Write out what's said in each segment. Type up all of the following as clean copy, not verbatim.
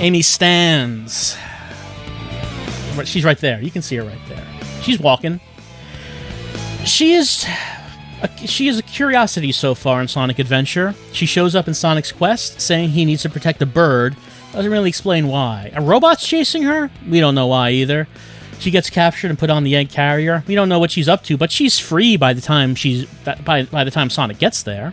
Amy stands. She's right there. You can see her right there. She's walking. She is a curiosity so far in Sonic Adventure. She shows up in Sonic's quest, saying he needs to protect a bird. Doesn't really explain why. A robot's chasing her? We don't know why either. She gets captured and put on the egg carrier. We don't know what she's up to, but she's free by the time by the time Sonic gets there.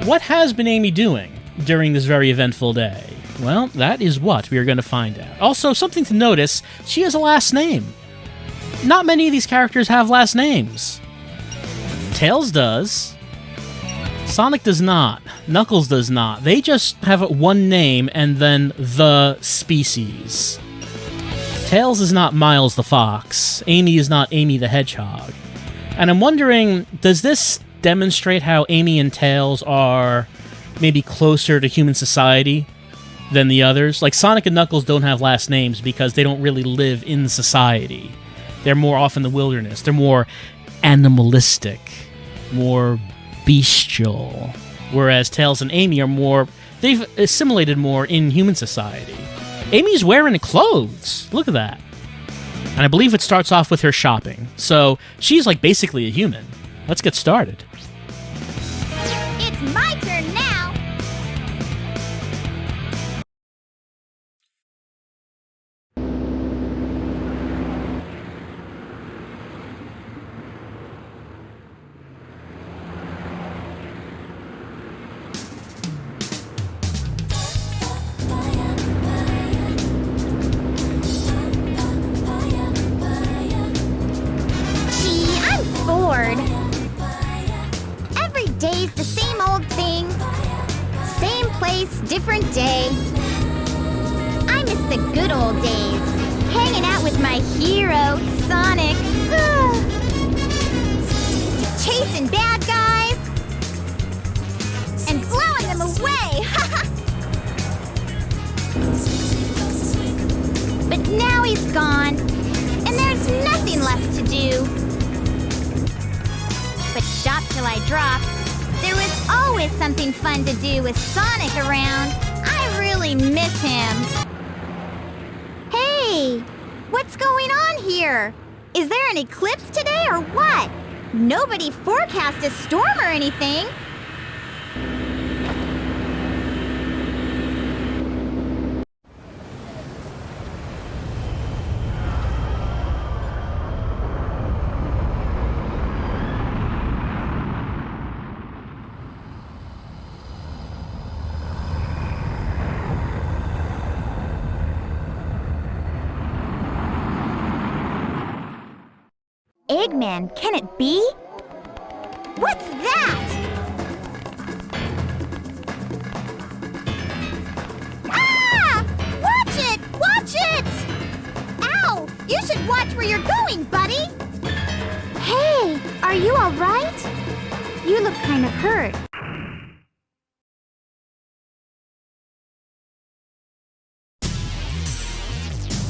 What has been Amy doing during this very eventful day? Well, that is what we are going to find out. Also, something to notice, she has a last name. Not many of these characters have last names. Tails does. Sonic does not. Knuckles does not. They just have one name and then the species. Tails is not Miles the Fox. Amy is not Amy the Hedgehog. And I'm wondering, does this demonstrate how Amy and Tails are maybe closer to human society than the others? Like, Sonic and Knuckles don't have last names because they don't really live in society. They're more off in the wilderness. They're more animalistic, more bestial. Whereas Tails and Amy are more... they've assimilated more in human society. Amy's wearing clothes. Look at that. And I believe it starts off with her shopping. So she's like basically a human. Let's get started. It's my turn now! Every day's the same old thing. Same place, different day. I miss the good old days. Hanging out with my hero, Sonic. Chasing bad guys. And blowing them away. But now he's gone. And there's nothing left to do. But shop till I drop. There was always something fun to do with Sonic around. I really miss him. Hey, what's going on here? Is there an eclipse today or what? Nobody forecast a storm or anything. Eggman, can it be? What's that? Ah! Watch it! Watch it! Ow! You should watch where you're going, buddy! Hey, are you all right? You look kind of hurt.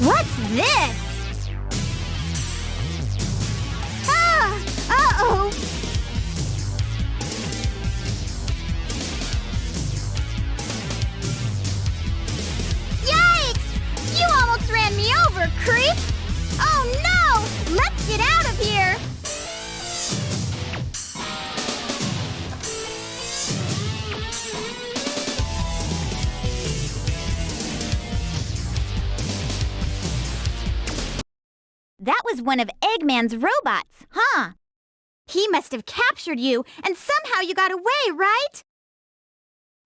What's this? Uh-oh! Yikes! You almost ran me over, creep! Oh no! Let's get out of here! That was one of Eggman's robots, huh? He must have captured you, and somehow you got away, right?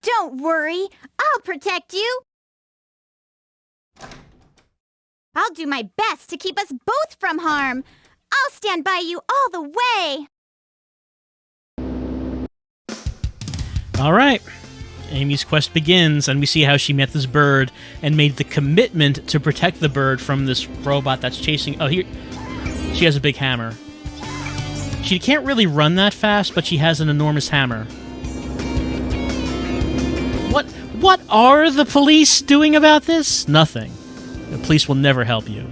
Don't worry, I'll protect you. I'll do my best to keep us both from harm. I'll stand by you all the way. All right. Amy's quest begins, and we see how she met this bird and made the commitment to protect the bird from this robot that's chasing... Oh, here... She has a big hammer. She can't really run that fast, but she has an enormous hammer. What are the police doing about this? Nothing. The police will never help you.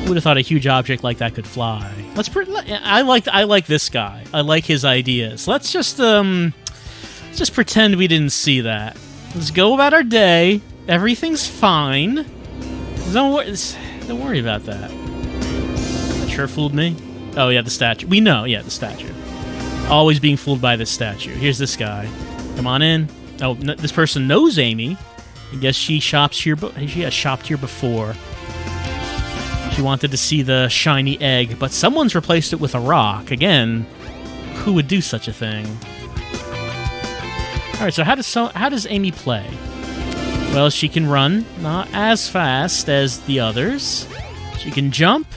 Who would have thought a huge object like that could fly? I like this guy. I like his ideas. Let's just pretend we didn't see that. Let's go about our day. Everything's fine. Don't worry about that. That sure fooled me. Oh, yeah, the statue. We know, yeah, the statue. Always being fooled by this statue. Here's this guy. Come on in. Oh, this person knows Amy. I guess she shops here. She has shopped here before. She wanted to see the shiny egg, but someone's replaced it with a rock. Again, who would do such a thing? All right, so how does Amy play? Well, she can run, not as fast as the others. She can jump,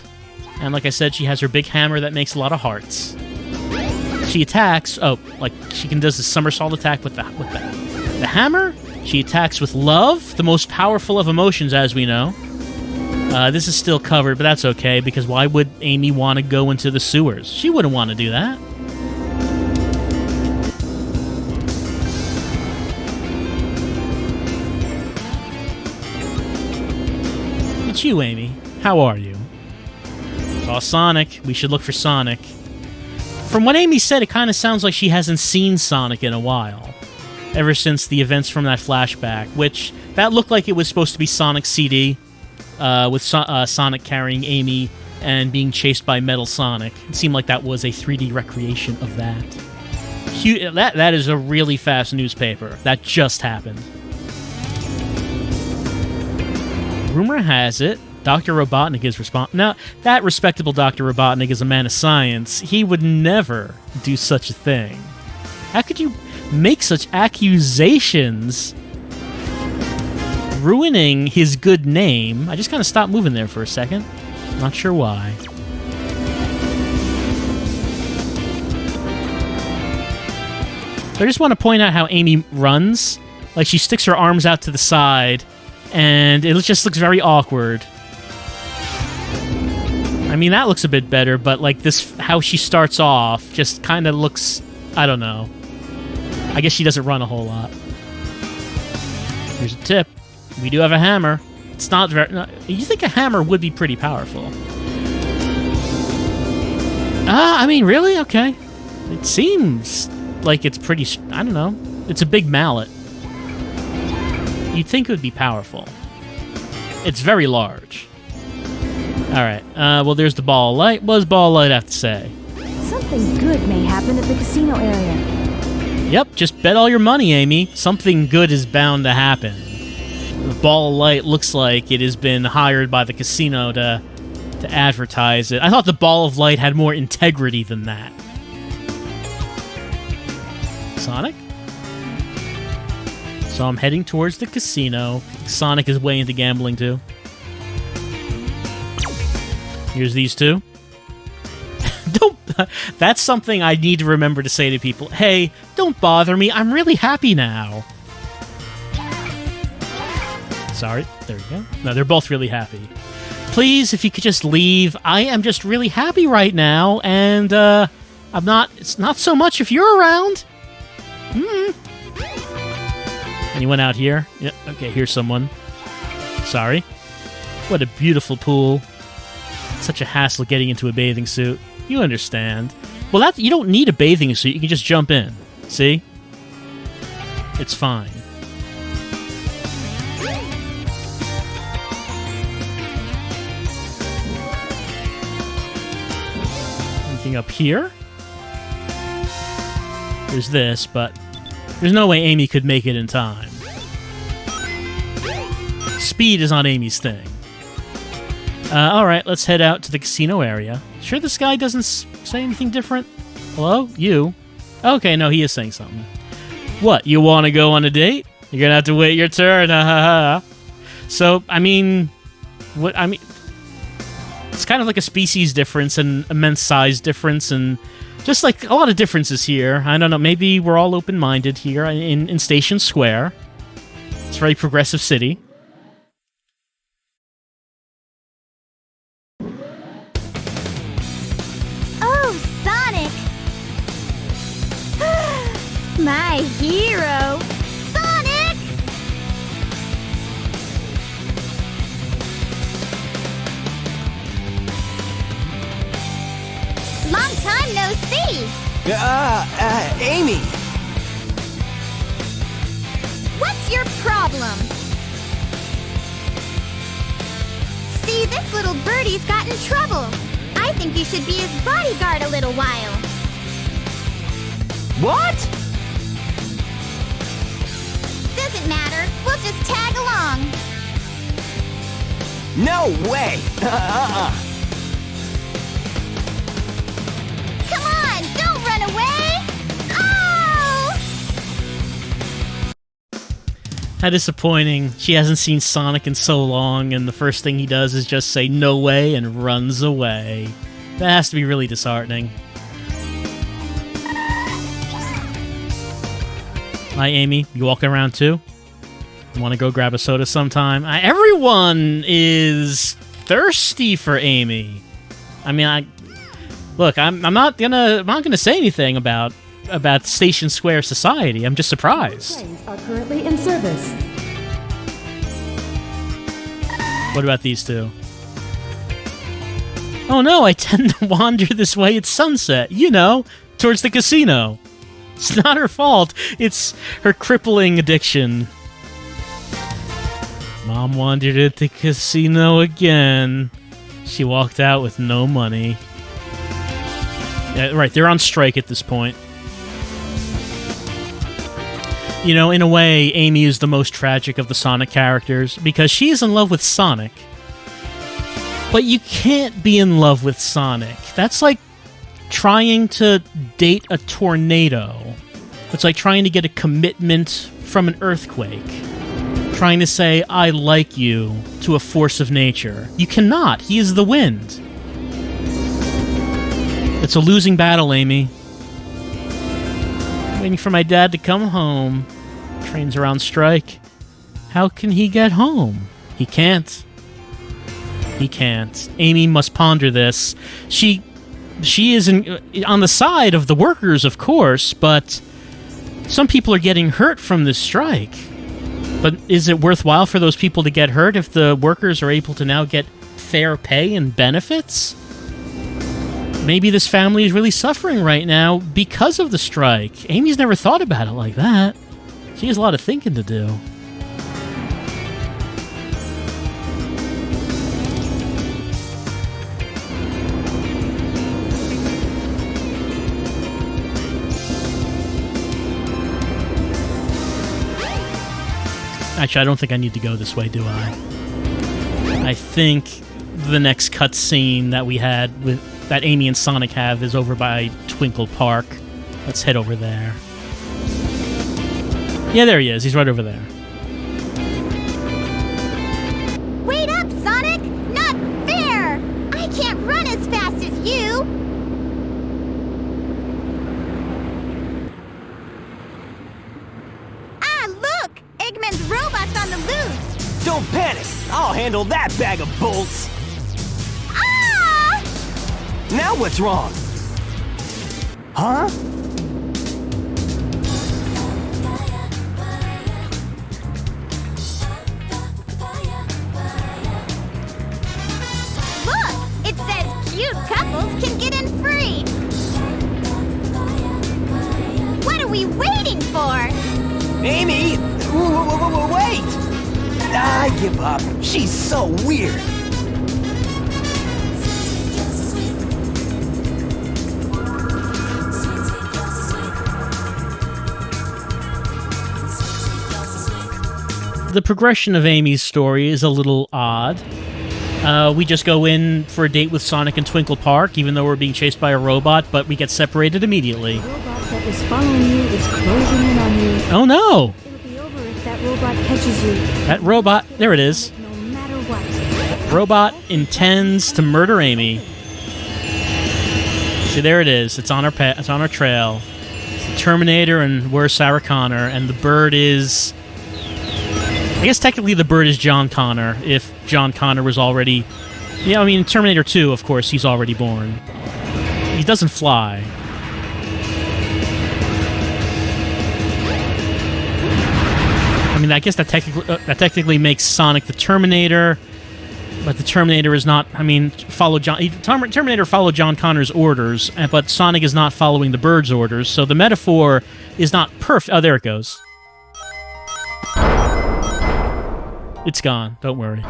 and like I said, she has her big hammer that makes a lot of hearts. She attacks. Oh, like she does the somersault attack with the hammer. She attacks with love, the most powerful of emotions, as we know. This is still covered, but that's okay, because why would Amy want to go into the sewers? She wouldn't want to do that. It's you, Amy. How are you? Saw Sonic. We should look for Sonic. From what Amy said, it kind of sounds like she hasn't seen Sonic in a while. Ever since the events from that flashback, which, that looked like it was supposed to be Sonic's CD, with Sonic carrying Amy and being chased by Metal Sonic. It seemed like that was a 3D recreation of that. That is a really fast newspaper. That just happened. Rumor has it, Dr. Robotnik is responsible. Now, that respectable Dr. Robotnik is a man of science. He would never do such a thing. How could you make such accusations, ruining his good name? I just kind of stopped moving there for a second. Not sure why. So I just want to point out how Amy runs. Like, she sticks her arms out to the side, and it just looks very awkward. I mean, that looks a bit better, but like this, how she starts off, just kind of looks, I don't know. I guess she doesn't run a whole lot. Here's a tip. We do have a hammer. It's not very... You think a hammer would be pretty powerful. I mean, really? Okay. It seems like it's pretty... I don't know. It's a big mallet. You'd think it would be powerful. It's very large. Alright. Well, there's the ball of light. What does ball of light have to say? Something good may happen at the casino area. Yep, just bet all your money, Amy. Something good is bound to happen. The ball of light looks like it has been hired by the casino to advertise it. I thought the ball of light had more integrity than that. Sonic? So I'm heading towards the casino. Sonic is way into gambling, too. Here's these two. That's something I need to remember to say to people. Hey, don't bother me. I'm really happy now. Sorry. There we go. No, they're both really happy. Please, if you could just leave. I am just really happy right now, and I'm not... It's not so much if you're around. Anyone out here? Yeah, okay, here's someone. Sorry. What a beautiful pool. Such a hassle getting into a bathing suit. You understand. Well, you don't need a bathing suit. You can just jump in. See? It's fine. Anything up here? There's this, but there's no way Amy could make it in time. Speed is not Amy's thing. Alright, let's head out to the casino area. Sure this guy doesn't say anything different? Hello? You? Okay, no, he is saying something. What, you want to go on a date? You're gonna have to wait your turn, ha ha ha. So, I mean... It's kind of like a species difference and immense size difference and just like a lot of differences here. I don't know, maybe we're all open-minded here in Station Square. It's a very progressive city. My hero, Sonic! Long time no see! Amy! What's your problem? See, this little birdie's got in trouble. I think you should be his bodyguard a little while. What? Doesn't matter. We'll just tag along. No way! Come on, don't run away! Oh! How disappointing. She hasn't seen Sonic in so long, and the first thing he does is just say no way and runs away. That has to be really disheartening. Hi, Amy. You walking around too? Want to go grab a soda sometime? Everyone is thirsty for Amy. I mean, look. I'm not gonna say anything about Station Square Society. I'm just surprised. Trains are currently in service. What about these two? Oh no, I tend to wander this way at sunset. You know, towards the casino. It's not her fault. It's her crippling addiction. Mom wandered at the casino again. She walked out with no money. Yeah, right, they're on strike at this point. You know, in a way, Amy is the most tragic of the Sonic characters because she's in love with Sonic. But you can't be in love with Sonic. That's like trying to date a tornado. It's like trying to get a commitment from an earthquake. Trying to say, I like you, to a force of nature. You cannot. He is the wind. It's a losing battle, Amy. Waiting for my dad to come home. Trains are on strike. How can he get home? He can't. He can't. Amy must ponder this. She is on the side of the workers, of course, but some people are getting hurt from this strike. But is it worthwhile for those people to get hurt if the workers are able to now get fair pay and benefits? Maybe this family is really suffering right now because of the strike. Amy's never thought about it like that. She has a lot of thinking to do. Actually, I don't think I need to go this way, do I? I think the next cutscene that we had that Amy and Sonic have is over by Twinkle Park. Let's head over there. Yeah, there he is. He's right over there. Wait up, Sonic! Not fair! I can't run as fast as you! Ah, look! Eggman's robot's on the loose! Don't panic! I'll handle that bag of bolts! Ah! Now what's wrong? Huh? Look! It says cute couples can get in free! What are we waiting for? Amy! Wait! I give up. She's so weird. The progression of Amy's story is a little odd. We just go in for a date with Sonic in Twinkle Park, even though we're being chased by a robot, but we get separated immediately. The robot that was following you is closing in on you. Oh no! It'll be over if that robot catches you. That robot, there it is. No matter what. Robot intends to murder Amy. See, there it is. It's on our trail. It's the Terminator, and we're Sarah Connor, and the bird is... I guess technically the bird is John Connor, if John Connor was already... Yeah, I mean, Terminator 2, of course, he's already born. He doesn't fly. I mean, I guess that technically makes Sonic the Terminator, but the Terminator is not... I mean, Terminator followed John Connor's orders, but Sonic is not following the bird's orders, so the metaphor is not perfect. Oh, there it goes. It's gone. Don't worry.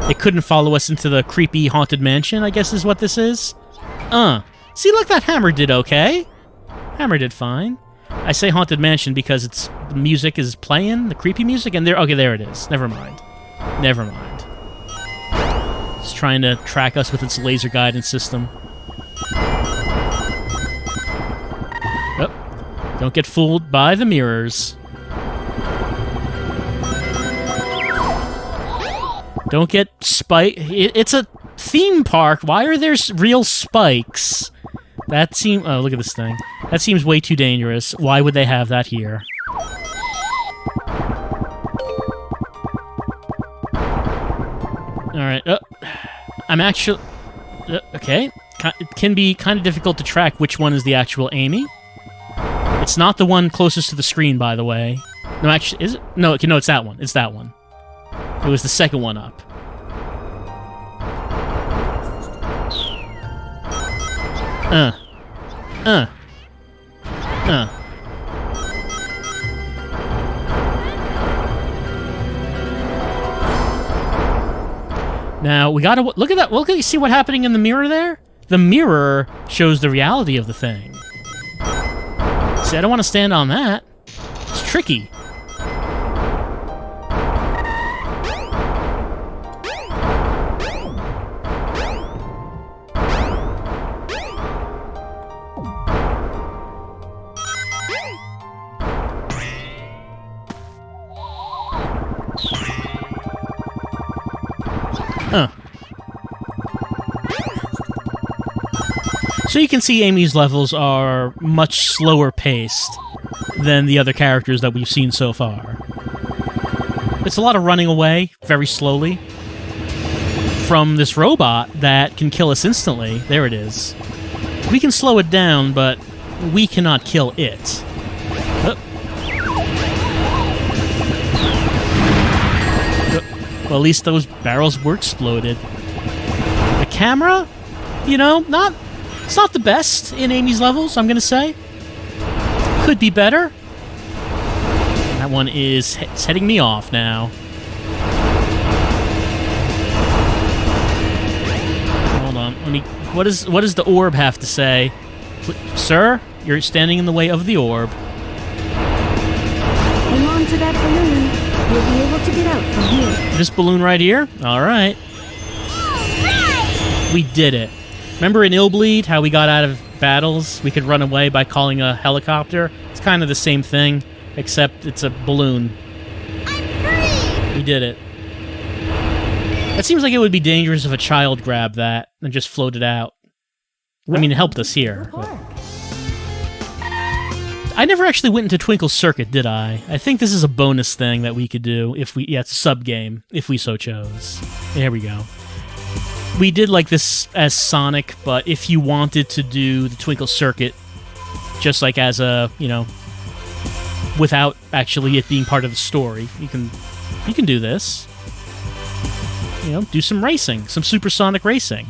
It couldn't follow us into the creepy haunted mansion, I guess is what this is. See, look, that hammer did okay. Hammer did fine. I say haunted mansion because the music is playing, the creepy music, and okay, there it is. Never mind. Never mind. It's trying to track us with its laser guidance system. Oh, don't get fooled by the mirrors. Don't get It's a theme park. Why are there real spikes? That seems... Oh, look at this thing. That seems way too dangerous. Why would they have that here? Alright. I'm actually... okay. It can be kind of difficult to track which one is the actual Amy. It's not the one closest to the screen, by the way. No, actually... Is it? No, it's that one. It's that one. It was the second one up. Now, we gotta... Look at that. Look at you see what's happening in the mirror there? The mirror shows the reality of the thing. See, I don't want to stand on that. It's tricky. So you can see Amy's levels are much slower paced than the other characters that we've seen so far. It's a lot of running away, very slowly, from this robot that can kill us instantly. There it is. We can slow it down, but we cannot kill it. Well, at least those barrels were exploded. The camera? You know, it's not the best in Amy's levels, I'm gonna say. Could be better. That one is setting me off now. Hold on, what does the orb have to say? Sir, you're standing in the way of the orb. Hang on to that balloon. You'll be able to get out from here. This balloon right here? Alright. We did it. Remember in Illbleed, how we got out of battles? We could run away by calling a helicopter? It's kind of the same thing, except it's a balloon. I'm free! We did it. It seems like it would be dangerous if a child grabbed that and just floated out. I mean, it helped us here. But... I never actually went into Twinkle Circuit, did I? I think this is a bonus thing that we could do if we... Yeah, it's a sub-game, if we so chose. There we go. We did like this as Sonic, but if you wanted to do the Twinkle Circuit just like as a, you know, without actually it being part of the story, you can do this. You know, do some racing, some supersonic racing.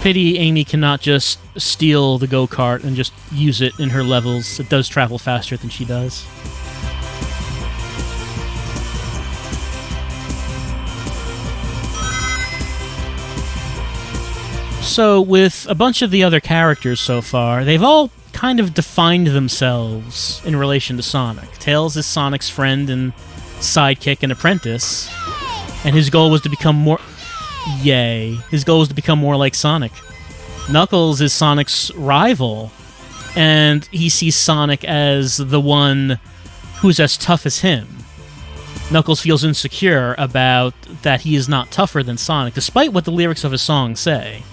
Pity Amy cannot just steal the go-kart and just use it in her levels. It does travel faster than she does. So, with a bunch of the other characters so far, they've all kind of defined themselves in relation to Sonic. Tails is Sonic's friend and sidekick and apprentice, and his goal was to become more... Yay. His goal is to become more like Sonic. Knuckles is Sonic's rival, and he sees Sonic as the one who's as tough as him. Knuckles feels insecure about that he is not tougher than Sonic, despite what the lyrics of his song say.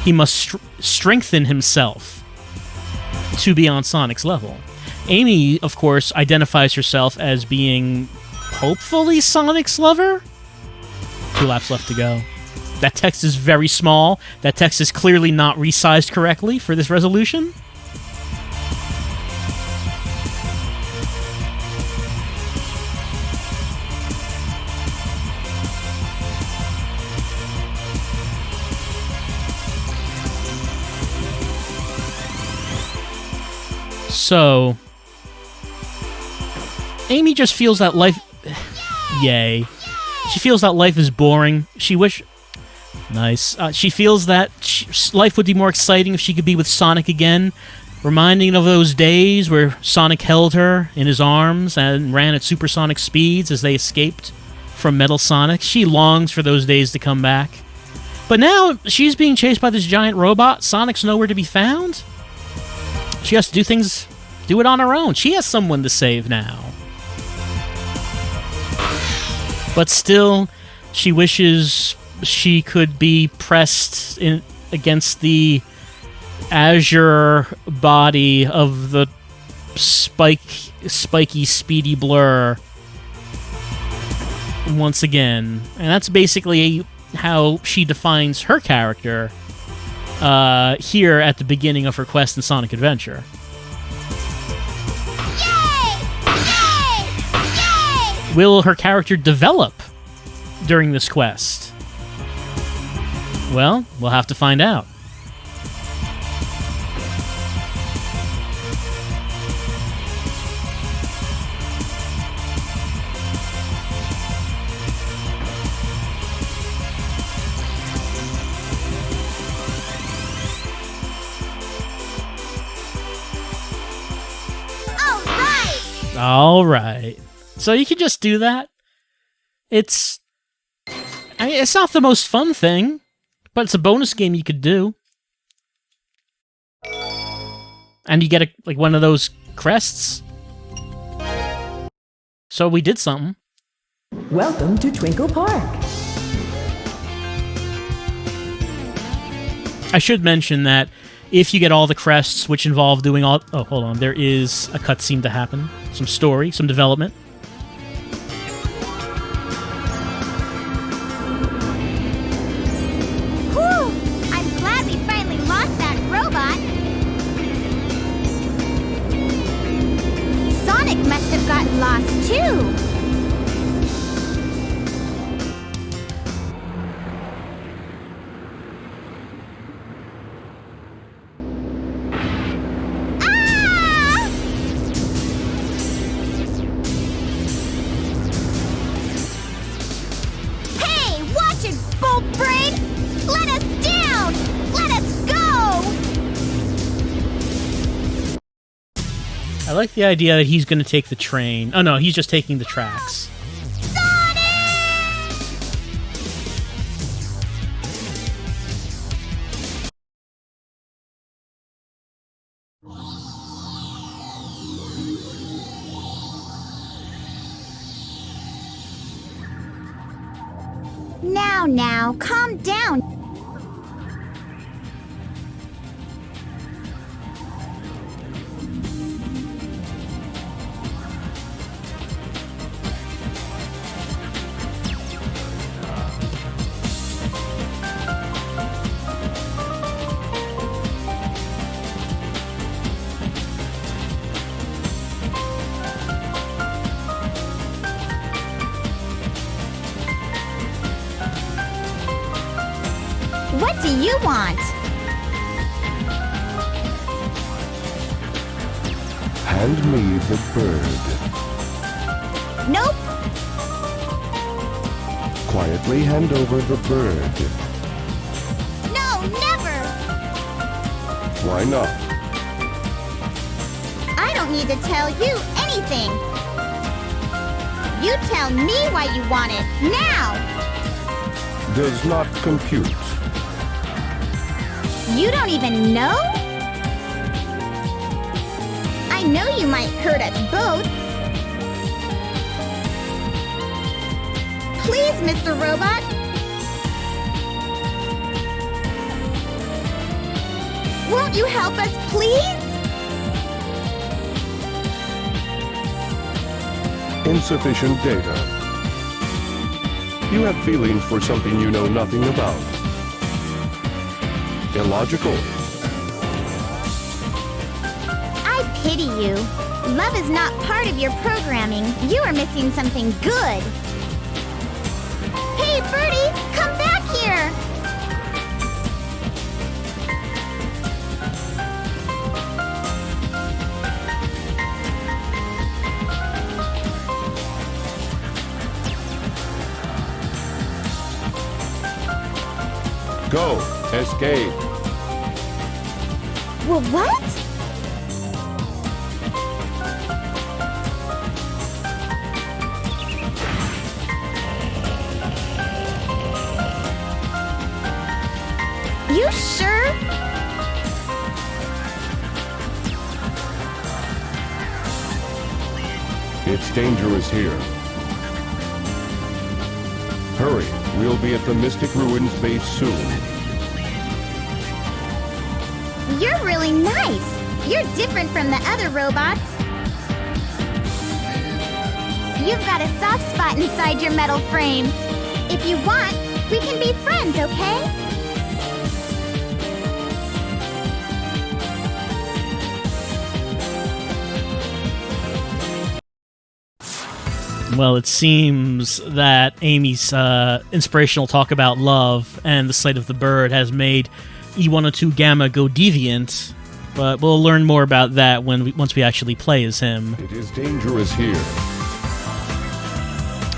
He must strengthen himself to be on Sonic's level. Amy, of course, identifies herself as being, hopefully, Sonic's lover? 2 laps left to go. That text is very small. That text is clearly not resized correctly for this resolution. So, Amy just feels that life... Yay. She feels that life is boring. Nice. She feels that life would be more exciting if she could be with Sonic again, reminding of those days where Sonic held her in his arms and ran at supersonic speeds as they escaped from Metal Sonic. She longs for those days to come back. But now she's being chased by this giant robot. Sonic's nowhere to be found. She has to do it on her own. She has someone to save now. But still, she wishes she could be pressed against the azure body of the spiky, speedy Blur once again. And that's basically how she defines her character here at the beginning of her quest in Sonic Adventure. Will her character develop during this quest? Well, we'll have to find out. All right. So you can just do that. It's not the most fun thing, but it's a bonus game you could do. And you get one of those crests. So we did something. Welcome to Twinkle Park. I should mention that if you get all the crests, which involve doing all... Oh, hold on. There is a cutscene to happen. Some story, some development. Whew! I'm glad we finally lost that robot. Sonic must have gotten lost, too. I like the idea that he's going to take the train. Oh no, he's just taking the tracks. Now, calm down. What do you want? Hand me the bird. Nope. Quietly hand over the bird. No, never. Why not? I don't need to tell you anything. You tell me why you want it, now! Does not compute. You don't even know? I know you might hurt us both. Please, Mr. Robot. Won't you help us, please? Insufficient data. You have feelings for something you know nothing about. Illogical. I pity you. Love is not part of your programming. You are missing something good. Hey, Birdie, come back here! Go. Escape. Well, what? You sure? It's dangerous here. Hurry, we'll be at the Mystic Ruins base soon. You're really nice. You're different from the other robots. You've got a soft spot inside your metal frame. If you want, we can be friends, okay? Well, it seems that Amy's inspirational talk about love and the sight of the bird has made E102 Gamma go deviant, but we'll learn more about that once we actually play as him. It is dangerous here.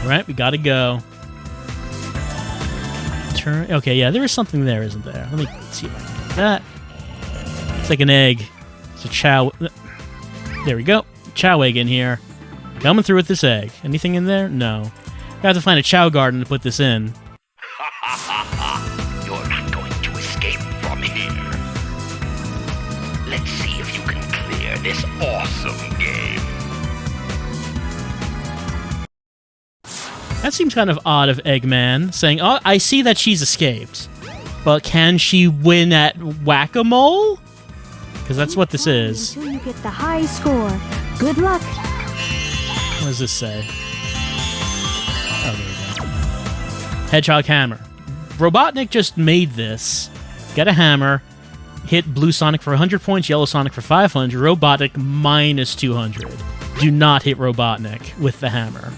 All right, we gotta go. Turn. Okay, yeah, there is something there, isn't there? Let me see if I can get that. It's like an egg. It's a chow. There we go. Chow egg in here. Coming through with this egg. Anything in there? No. I have to find a chow garden to put this in. You're not going to escape from here. Let's see if you can clear this awesome game. That seems kind of odd of Eggman, saying, "Oh, I see that she's escaped. But can she win at Whack-A-Mole?" Because that's what this is. Until you get the high score. Good luck. What does this say? Oh, there we go. Hedgehog hammer. Robotnik just made this. Get a hammer. Hit Blue Sonic for 100 points, Yellow Sonic for 500, Robotnik minus 200. Do not hit Robotnik with the hammer.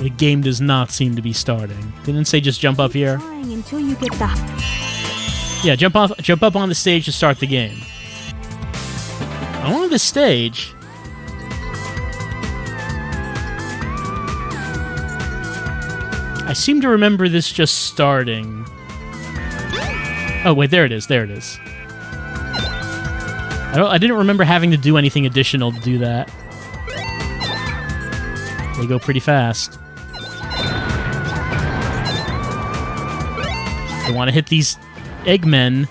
The game does not seem to be starting. Didn't it say just jump up here? Until you get the... Yeah, jump up on the stage to start the game. On this stage, I seem to remember this just starting. Oh wait, there it is. There it is. I didn't remember having to do anything additional to do that. They go pretty fast. I want to hit these Eggmen.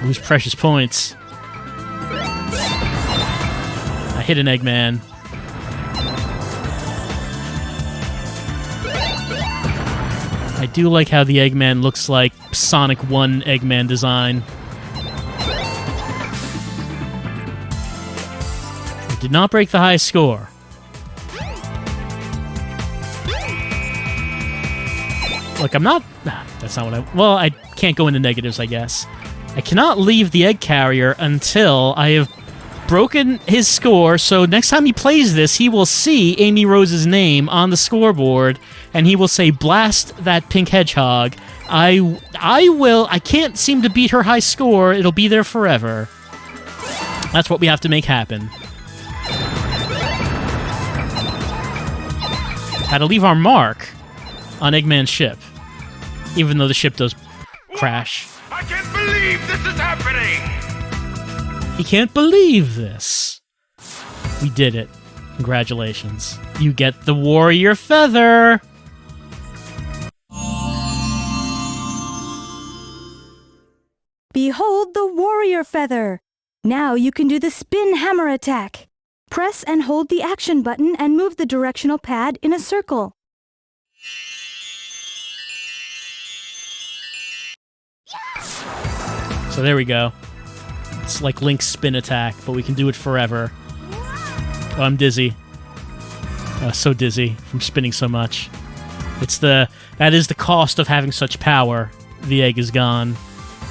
Lose precious points. I hit an Eggman. I do like how the Eggman looks like Sonic 1 Eggman design. I did not break the high score. Look, I'm not... That's not what I... Well, I can't go into negatives, I guess. I cannot leave the egg carrier until I have broken his score, so next time he plays this, he will see Amy Rose's name on the scoreboard, and he will say, "Blast that pink hedgehog." I can't seem to beat her high score. It'll be there forever. That's what we have to make happen. Had to leave our mark on Eggman's ship, even though the ship does crash. I can't believe this is happening! He can't believe this. We did it. Congratulations. You get the warrior feather. Behold the warrior feather! Now you can do the spin hammer attack. Press and hold the action button and move the directional pad in a circle. So there we go. It's like Link's spin attack, but we can do it forever. Oh, I'm dizzy. So dizzy from spinning so much. That is the cost of having such power. The egg is gone.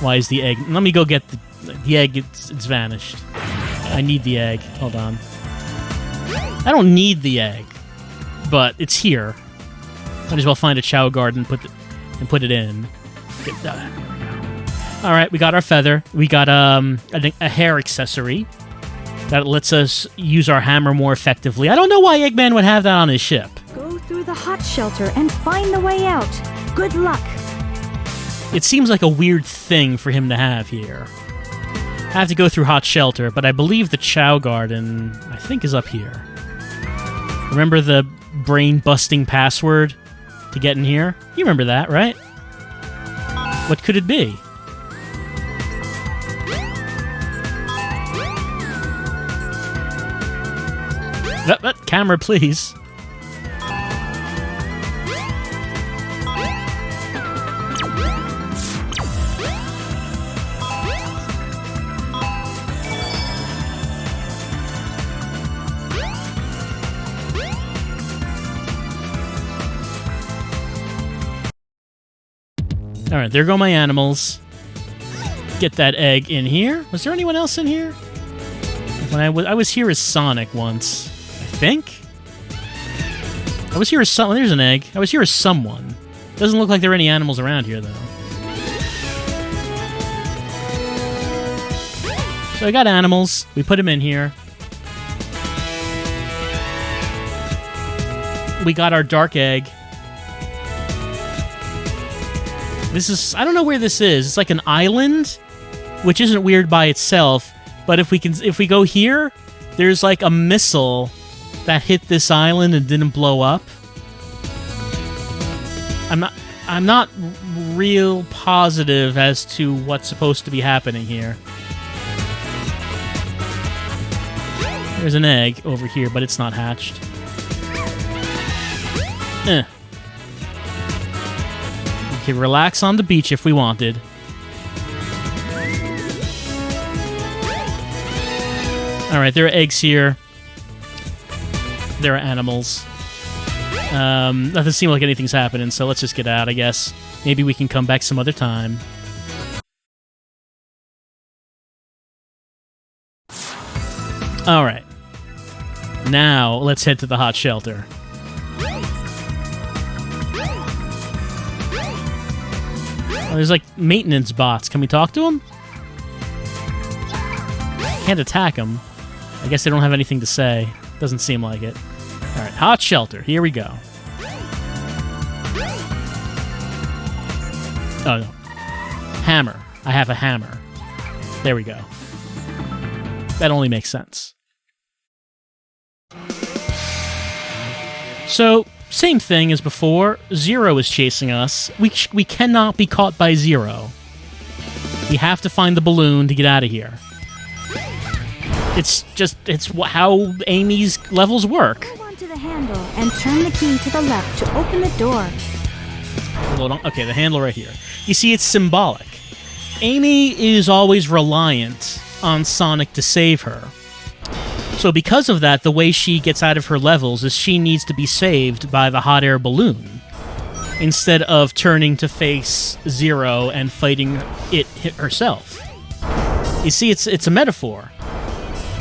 Why is the egg... Let me go get the egg. It's vanished. I need the egg. Hold on. I don't need the egg, but it's here. Might as well find a Chow Garden and put it in. All right, we got our feather. We got a hair accessory that lets us use our hammer more effectively. I don't know why Eggman would have that on his ship. Go through the hot shelter and find the way out. Good luck. It seems like a weird thing for him to have here. I have to go through hot shelter, but I believe the Chow Garden, I think, is up here. Remember the brain-busting password to get in here? You remember that, right? What could it be? Camera, please. Alright, there go my animals. Get that egg in here. Was there anyone else in here? When I was here as Sonic once, I think? I was here as someone. There's an egg. I was here as someone. Doesn't look like there are any animals around here, though. So I got animals. We put them in here. We got our dark egg. This is... I don't know where this is. It's like an island, which isn't weird by itself. But if we go here, there's like a missile that hit this island and didn't blow up. I'm not real positive as to what's supposed to be happening here. There's an egg over here, but it's not hatched. We could relax on the beach if we wanted. Alright, there are eggs here. There are animals. Doesn't seem like anything's happening, so let's just get out, I guess. Maybe we can come back some other time. Alright. Now, let's head to the hot shelter. Oh, there's like maintenance bots. Can we talk to them? Can't attack them. I guess they don't have anything to say. Doesn't seem like it. Alright, hot shelter. Here we go. Oh, no. Hammer. I have a hammer. There we go. That only makes sense. So, same thing as before. Zero is chasing us. We cannot be caught by Zero. We have to find the balloon to get out of here. It's how Amy's levels work. Hold on to the handle and turn the key to the left to open the door. Hold on. Okay, the handle right here. You see, it's symbolic. Amy is always reliant on Sonic to save her. So because of that, the way she gets out of her levels is she needs to be saved by the hot air balloon, instead of turning to face Zero and fighting it herself. You see, it's a metaphor.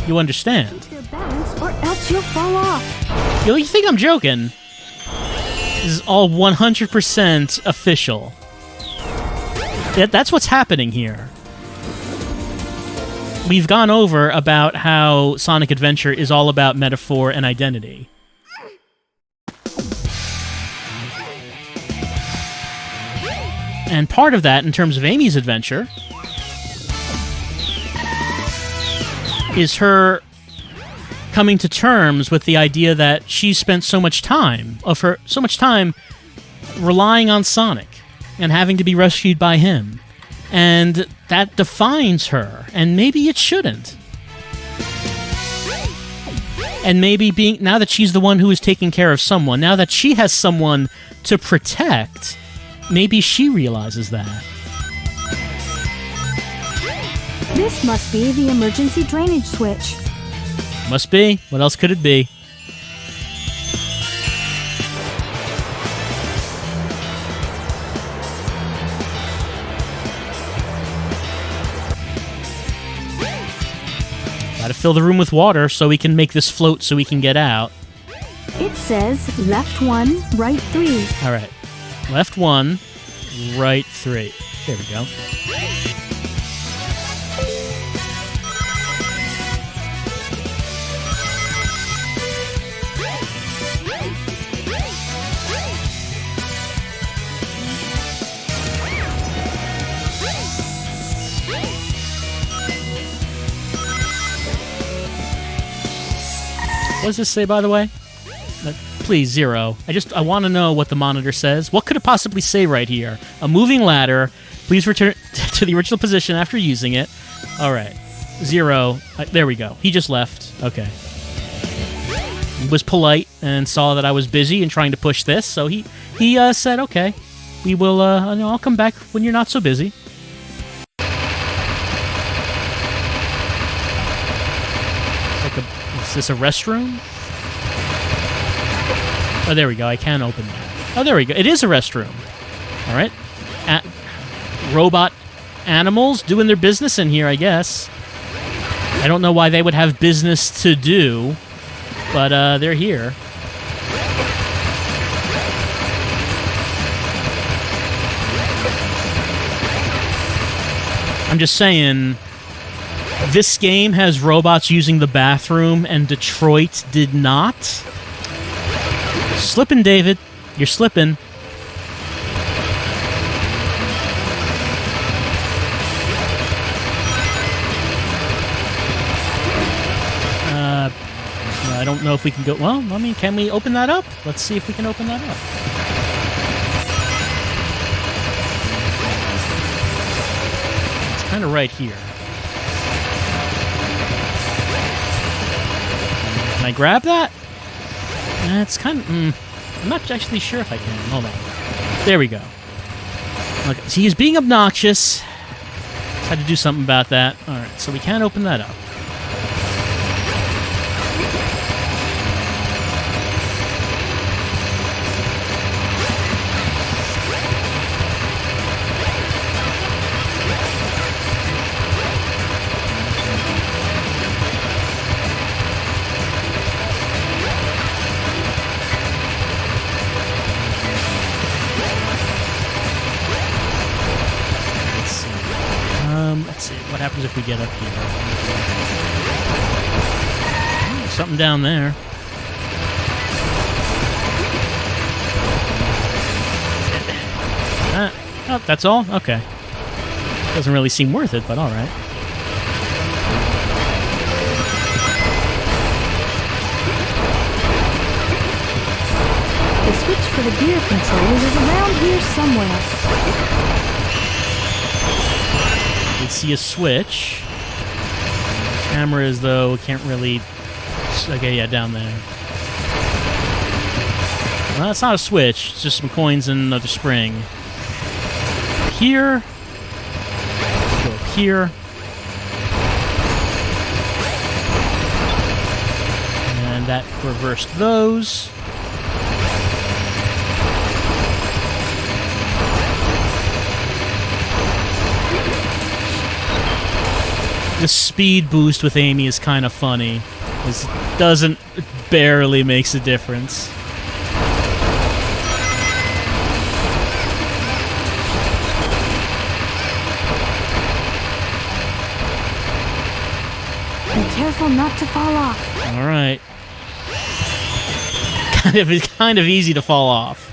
You understand. Keep your balance or else you'll fall off. You think I'm joking? This is all 100% official. That's what's happening here. We've gone over about how Sonic Adventure is all about metaphor and identity. And part of that, in terms of Amy's adventure, is her coming to terms with the idea that she spent so much time relying on Sonic and having to be rescued by him. And that defines her, and maybe it shouldn't. And maybe now that she's the one who is taking care of someone, now that she has someone to protect, maybe she realizes that. This must be the emergency drainage switch. Must be. What else could it be? Gotta fill the room with water so we can make this float so we can get out. It says left 1, right 3. Alright. Left 1, right 3. There we go. What does this say, by the way? Please, 0. I want to know what the monitor says. What could it possibly say right here? A moving ladder. Please return to the original position after using it. All right. 0. There we go. He just left. Okay. He was polite and saw that I was busy and trying to push this, so he said, okay, we will, I'll come back when you're not so busy. Is this a restroom? Oh, there we go. I can open that. Oh, there we go. It is a restroom. All right. Robot animals doing their business in here, I guess. I don't know why they would have business to do, but they're here. I'm just saying, this game has robots using the bathroom, and Detroit did not. Slipping, David. You're slipping. I don't know if we can go... Well, I mean, can we open that up? Let's see if we can open that up. It's kind of right here. Can I grab that? It's kind of... I'm not actually sure if I can. Hold on. There we go. Okay, see, he's being obnoxious. Had to do something about that. Alright, so we can't open that up. Let's see. What happens if we get up here? Something down there. Oh, that's all? Okay. Doesn't really seem worth it, but alright. The switch for the gear controls is around here somewhere. We see a switch. Camera as though can't really... Okay, yeah, down there. Well, that's not a switch. It's just some coins and another spring. Here. Go up here. And that reversed those. The speed boost with Amy is kind of funny. It barely makes a difference. Be careful not to fall off. All right. It's kind of easy to fall off.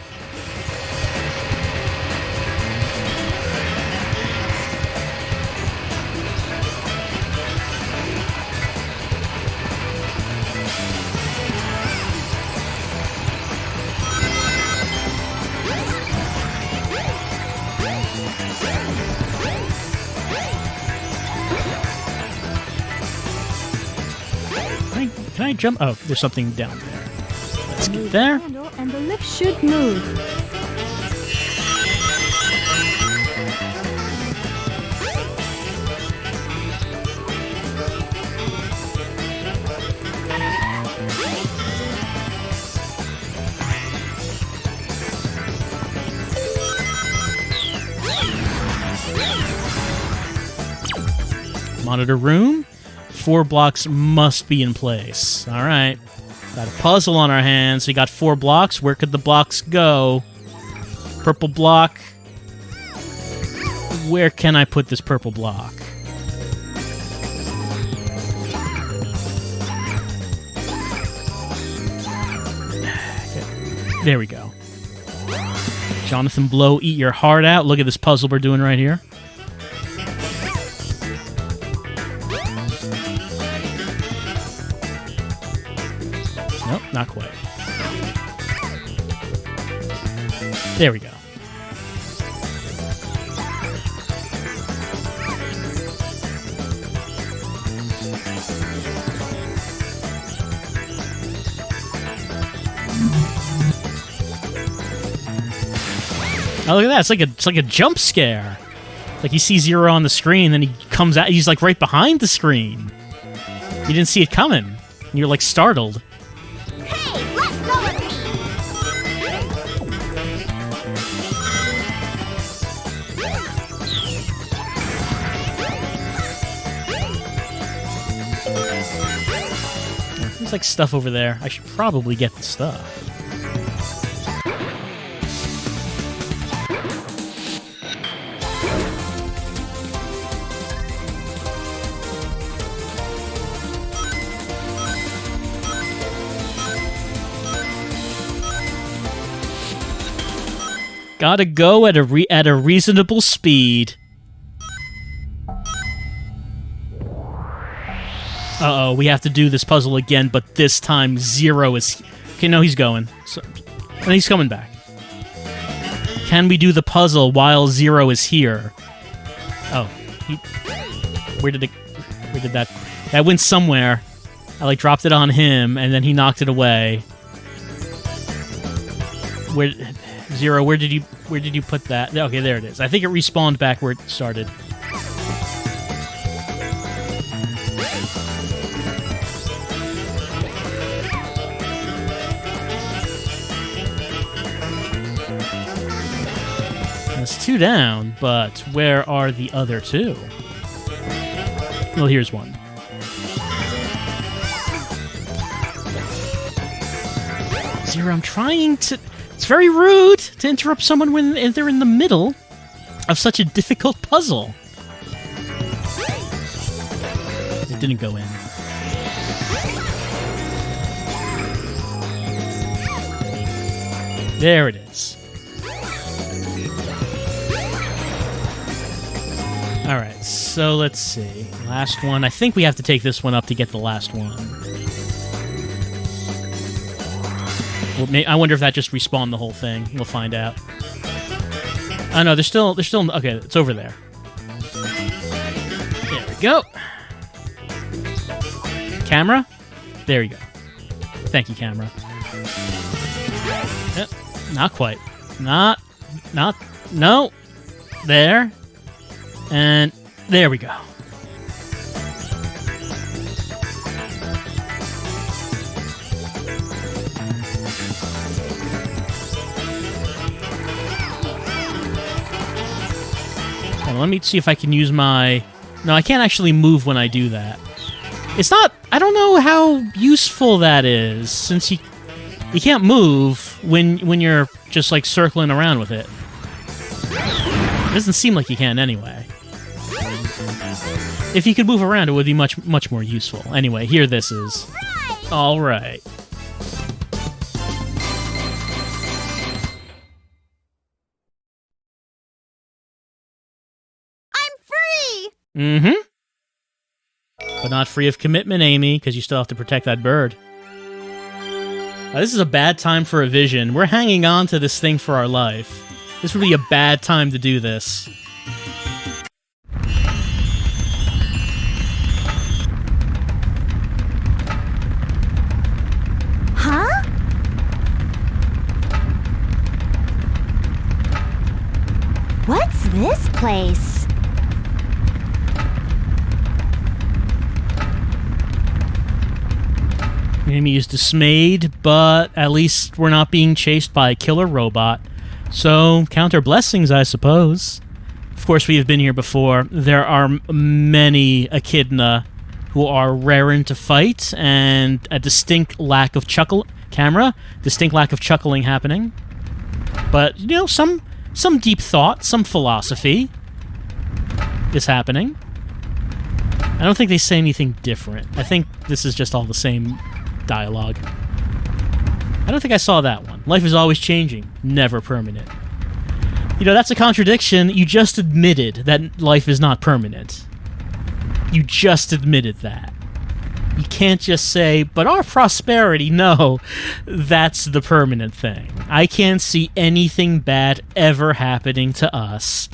Can I jump? Oh, there's something down there. Let's get there. And the lift should move. Monitor room. 4 blocks must be in place. All right. Got a puzzle on our hands. We got 4 blocks. Where could the blocks go? Purple block. Where can I put this purple block? There we go. Jonathan Blow, eat your heart out. Look at this puzzle we're doing right here. not quite. There we go. Oh, look at that. It's like a jump scare. Like you see Zero on the screen, then he comes out. He's like right behind the screen. You didn't see it coming. And you're like startled. Hey, let go of me! There's like stuff over there. I should probably get the stuff. Gotta go at a reasonable speed. Uh-oh, we have to do this puzzle again, but this time Zero is... Okay, no, he's going. So, and he's coming back. Can we do the puzzle while Zero is here? Oh, where did that... That went somewhere. I, like, dropped it on him, and then he knocked it away. Where... Zero, where did you put that? Okay, there it is. I think it respawned back where it started. That's 2 down, but where are the other 2? Well, here's one. Zero, I'm trying to... It's very rude to interrupt someone when they're in the middle of such a difficult puzzle. It didn't go in. There it is. Alright, so let's see. Last one. I think we have to take this one up to get the last one. Well, I wonder if that just respawned the whole thing. We'll find out. Oh no, there's still. Okay, it's over there. There we go. Camera. There you go. Thank you, camera. Yep. Not quite. Not. No. There. And there we go. Let me see if I can use my... No, I can't actually move when I do that. It's not... I don't know how useful that is, since you can't move when you're just, like, circling around with it. It doesn't seem like you can anyway. If you could move around, it would be much more useful. Anyway, here this is. All right. Mm-hmm. But not free of commitment, Amy, because you still have to protect that bird. This is a bad time for a vision. We're hanging on to this thing for our life. This would be a bad time to do this. Huh? What's this place? Amy is dismayed, but at least we're not being chased by a killer robot. So, count our blessings, I suppose. Of course, we have been here before. There are many echidna who are raring to fight, and a distinct lack of distinct lack of chuckling happening. But, you know, some deep thought, some philosophy is happening. I don't think they say anything different. I think this is just all the same dialogue. I don't think I saw that one. Life is always changing, never permanent. You know, that's a contradiction. You just admitted that life is not permanent. You just admitted that. You can't just say, but our prosperity, no, that's the permanent thing. I can't see anything bad ever happening to us.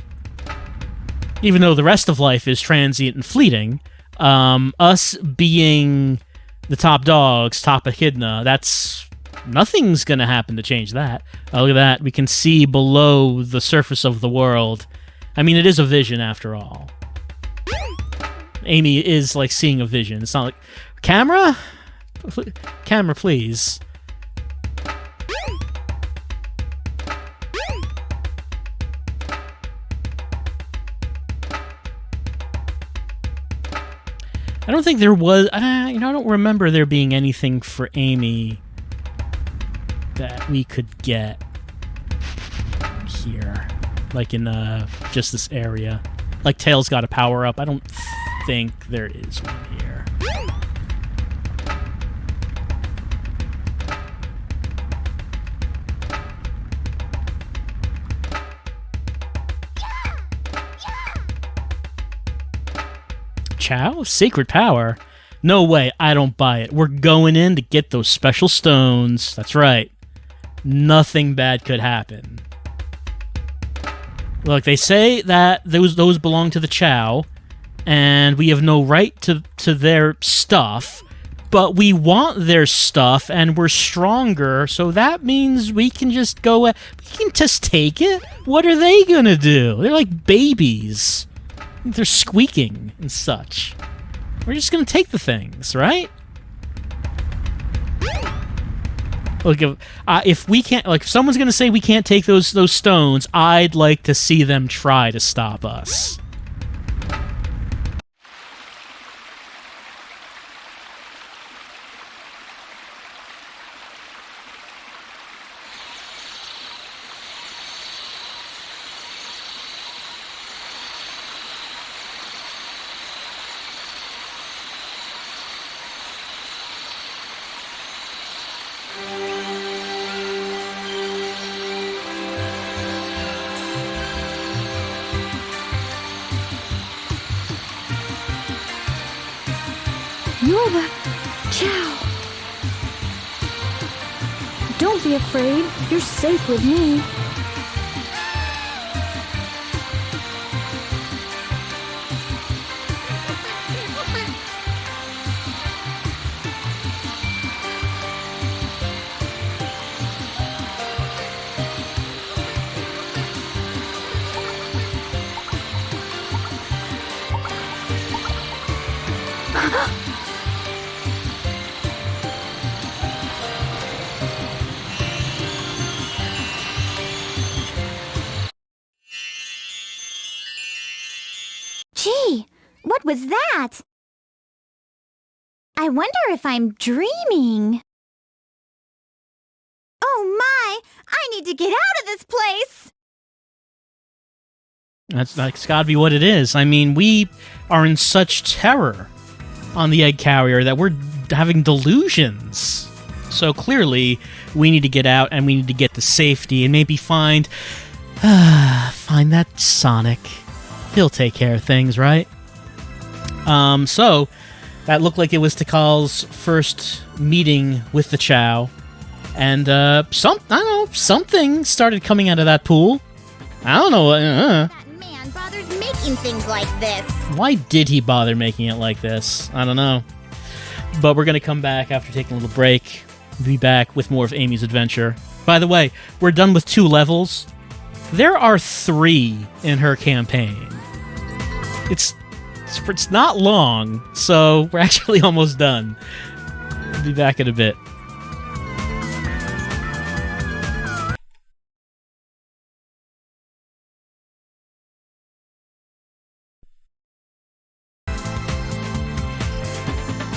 Even though the rest of life is transient and fleeting, us being the top dogs, top echidna, nothing's gonna happen to change that. Look at that. We can see below the surface of the world. I mean, it is a vision after all. Amy is like seeing a vision. It's not like, camera? Camera, please. I don't think there was... I don't remember there being anything for Amy that we could get here. Like in just this area. Like Tails got a power-up. I don't think there is one here. Chow? Sacred power? No way, I don't buy it. We're going in to get those special stones. That's right. Nothing bad could happen. Look, they say that those belong to the Chow, and we have no right to their stuff, but we want their stuff, and we're stronger, so that means we can just go... we can just take it? What are they gonna do? They're like babies. They're squeaking and such. We're just gonna take the things, right? Look, if we can't, like, if someone's gonna say we can't take those stones, I'd like to see them try to stop us. You're the Chow. Don't be afraid. You're safe with me. Gee, what was that? I wonder if I'm dreaming. Oh my! I need to get out of this place! That's gotta be what it is. I mean, we are in such terror on the egg carrier that we're having delusions. So clearly, we need to get out and we need to get to safety and maybe find that Sonic. He'll take care of things, right? So that looked like it was Tikal's first meeting with the Chow, and I don't know, something started coming out of that pool. I don't know. That man bothers making things like this. Why did he bother making it like this? I don't know. But we're gonna come back after taking a little break. We'll be back with more of Amy's adventure. By the way, we're done with 2 levels. There are 3 in her campaign. It's not long, so we're actually almost done. We'll be back in a bit.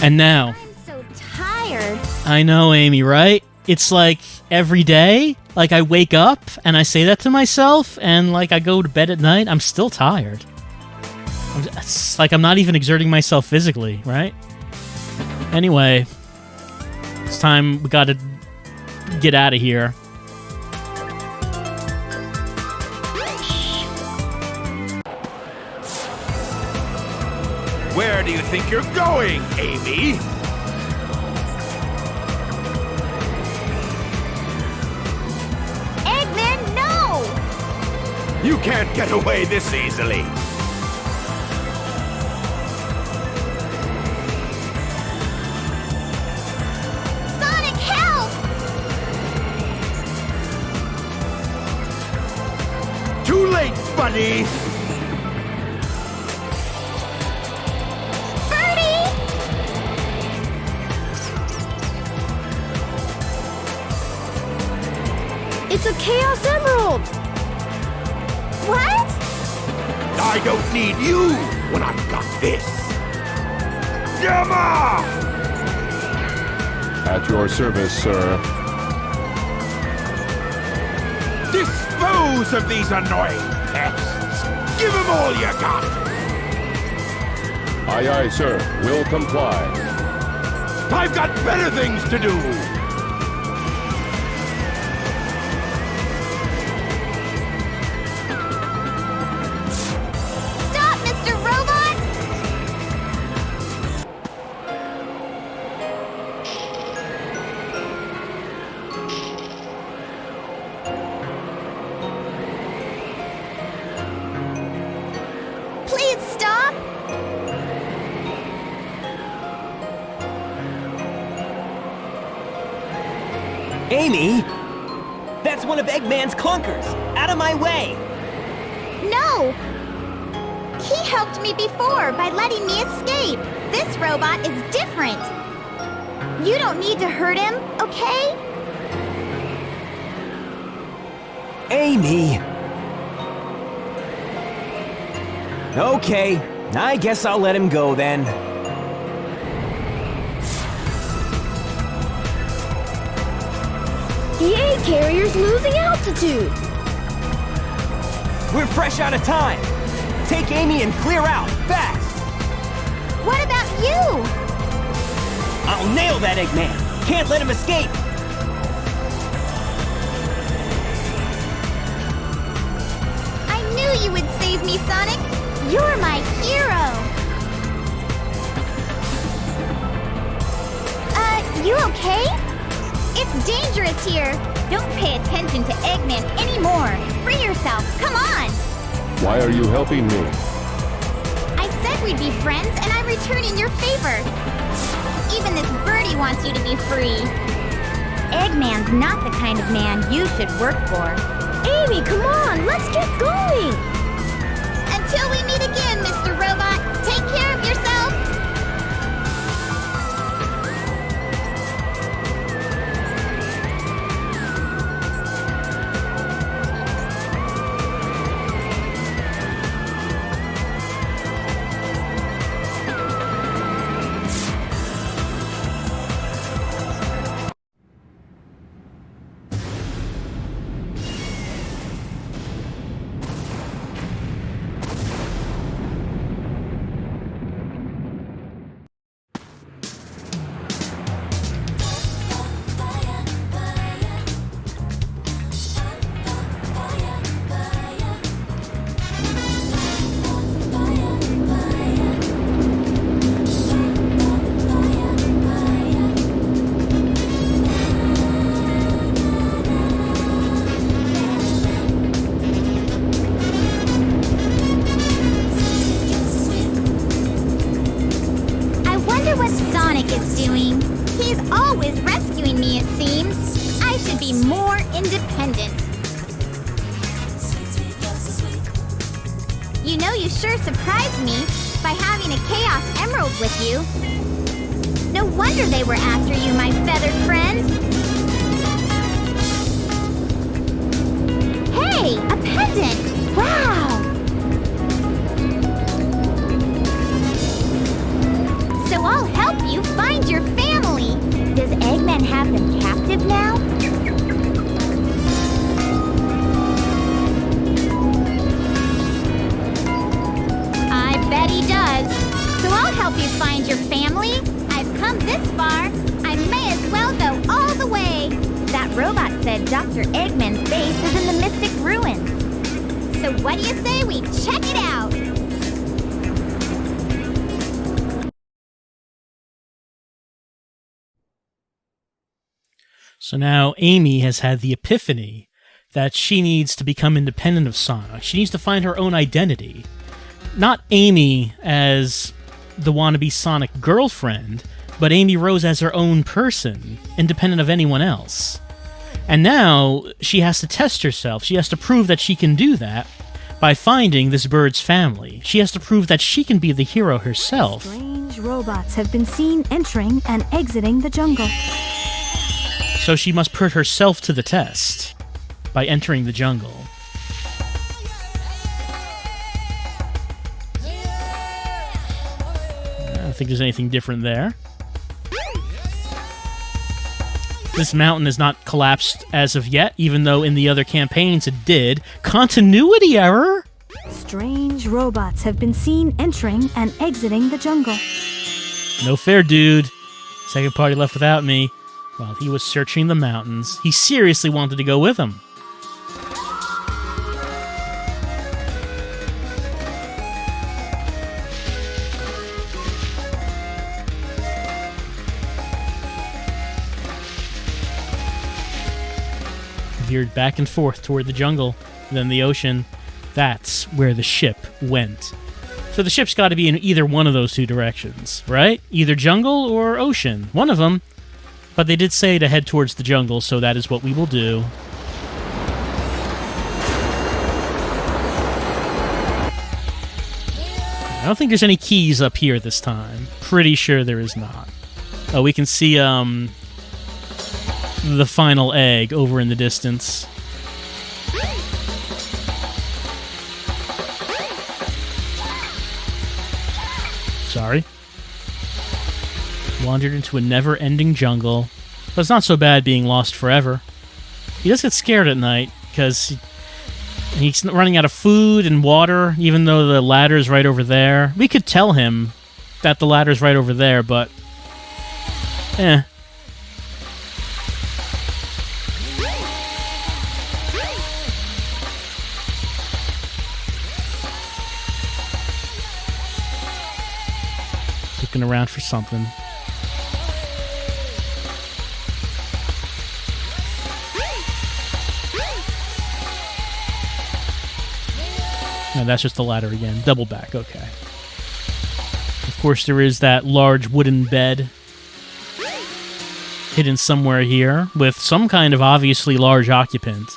And now... I'm so tired. I know, Amy, right? It's like every day, like I wake up and I say that to myself, and like I go to bed at night, I'm still tired. It's like I'm not even exerting myself physically, right? Anyway, it's time we gotta get out of here. Where do you think you're going, Amy? You can't get away this easily. Sonic, help! Too late, buddy! Birdie! It's a Chaos Emerald! What? I don't need you when I've got this. Gamma! At your service, sir. Dispose of these annoying pests. Give them all you got. Aye, aye, sir. Will comply. I've got better things to do. Stop, Mr. Robot! Please stop! Amy? That's one of Eggman's clunkers! Out of my way! No! He helped me before by letting me escape. This robot is different. You don't need to hurt him, okay? Amy! Okay, I guess I'll let him go then. The A carrier's losing altitude! We're fresh out of time! Take Amy and clear out, fast! What about you? I'll nail that Eggman! Can't let him escape! I knew you would save me, Sonic. You're my hero. You okay? It's dangerous here. Don't pay attention to Eggman anymore. Free yourself. Come on. Why are you helping me? I said we'd be friends, and I'm returning your favor. Even this birdie wants you to be free. Eggman's not the kind of man you should work for. Amy, come on, let's get going! Until we meet again, Mr. Robot, take care of yourself. You know you sure surprised me by having a Chaos Emerald with you. No wonder they were after you, my feathered friend. Hey, a pendant! Wow! So I'll help you find your family. Does Eggman have them captive now? He does. So I'll help you find your family. I've come this far. I may as well go all the way. That robot said Dr. Eggman's base is in the Mystic Ruins. So what do you say we check it out? So now Amy has had the epiphany that she needs to become independent of Sonic. She needs to find her own identity. Not Amy as the wannabe Sonic girlfriend, but Amy Rose as her own person, independent of anyone else. And now she has to test herself. She has to prove that she can do that by finding this bird's family. She has to prove that she can be the hero herself. Strange robots have been seen entering and exiting the jungle. So she must put herself to the test by entering the jungle. I don't think there's anything different there. This mountain has not collapsed as of yet, even though in the other campaigns it did. Continuity error? Strange robots have been seen entering and exiting the jungle. No fair, dude. Second party left without me while he was searching the mountains. He seriously wanted to go with him. Veered back and forth toward the jungle, then the ocean. That's where the ship went. So the ship's got to be in either one of those two directions, right? Either jungle or ocean. One of them. But they did say to head towards the jungle, so that is what we will do. I don't think there's any keys up here this time. Pretty sure there is not. Oh, we can see, the final egg over in the distance. Sorry. Wandered into a never-ending jungle. But it's not so bad being lost forever. He does get scared at night, because he's running out of food and water, even though the ladder's right over there. We could tell him that the ladder's right over there, but... Looking around for something. No, that's just the ladder again. Double back, okay. Of course, there is that large wooden bed hidden somewhere here with some kind of obviously large occupant,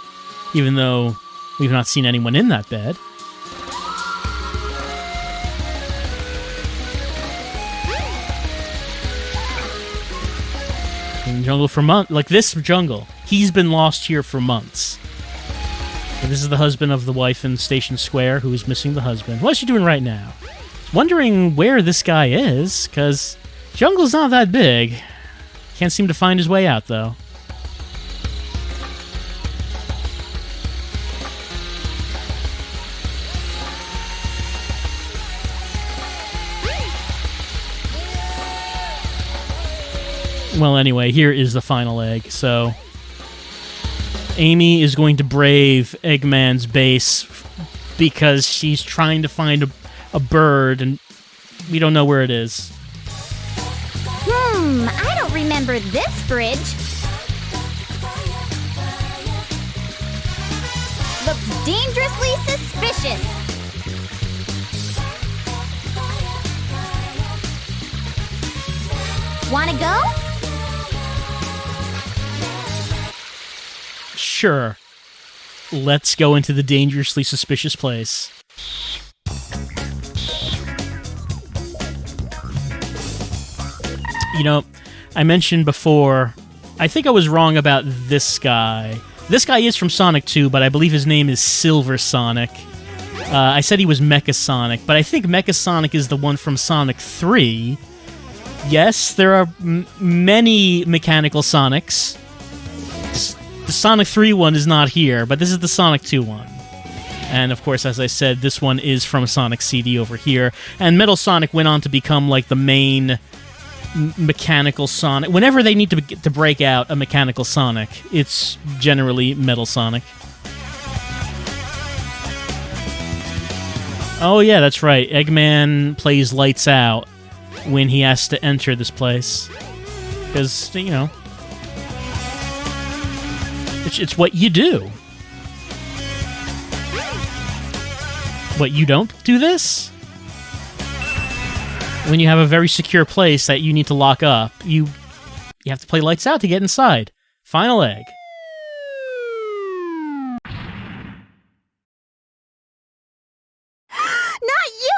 even though we've not seen anyone in that bed. In the jungle for months, like this jungle, he's been lost here for months. And this is the husband of the wife in Station Square who is missing the husband. What's she doing right now? Wondering where this guy is, because jungle's not that big. Can't seem to find his way out, though. Well, anyway, here is the final egg, so... Amy is going to brave Eggman's base because she's trying to find a bird, and we don't know where it is. I don't remember this bridge. Looks dangerously suspicious. Wanna go? Sure. Let's go into the dangerously suspicious place. You know, I mentioned before, I think I was wrong about this guy. This guy is from Sonic 2, but I believe his name is Silver Sonic. I said he was Mecha Sonic, but I think Mecha Sonic is the one from Sonic 3. Yes, there are many mechanical Sonics. The Sonic 3 one is not here, but this is the Sonic 2 one. And of course, as I said, this one is from Sonic CD over here. And Metal Sonic went on to become like the main mechanical Sonic. Whenever they need to break out a mechanical Sonic, it's generally Metal Sonic. Oh yeah, that's right. Eggman plays Lights Out when he has to enter this place. Because, you know, it's what you do. What, you don't do this? When you have a very secure place that you need to lock up, you have to play lights out to get inside. Final egg. Not you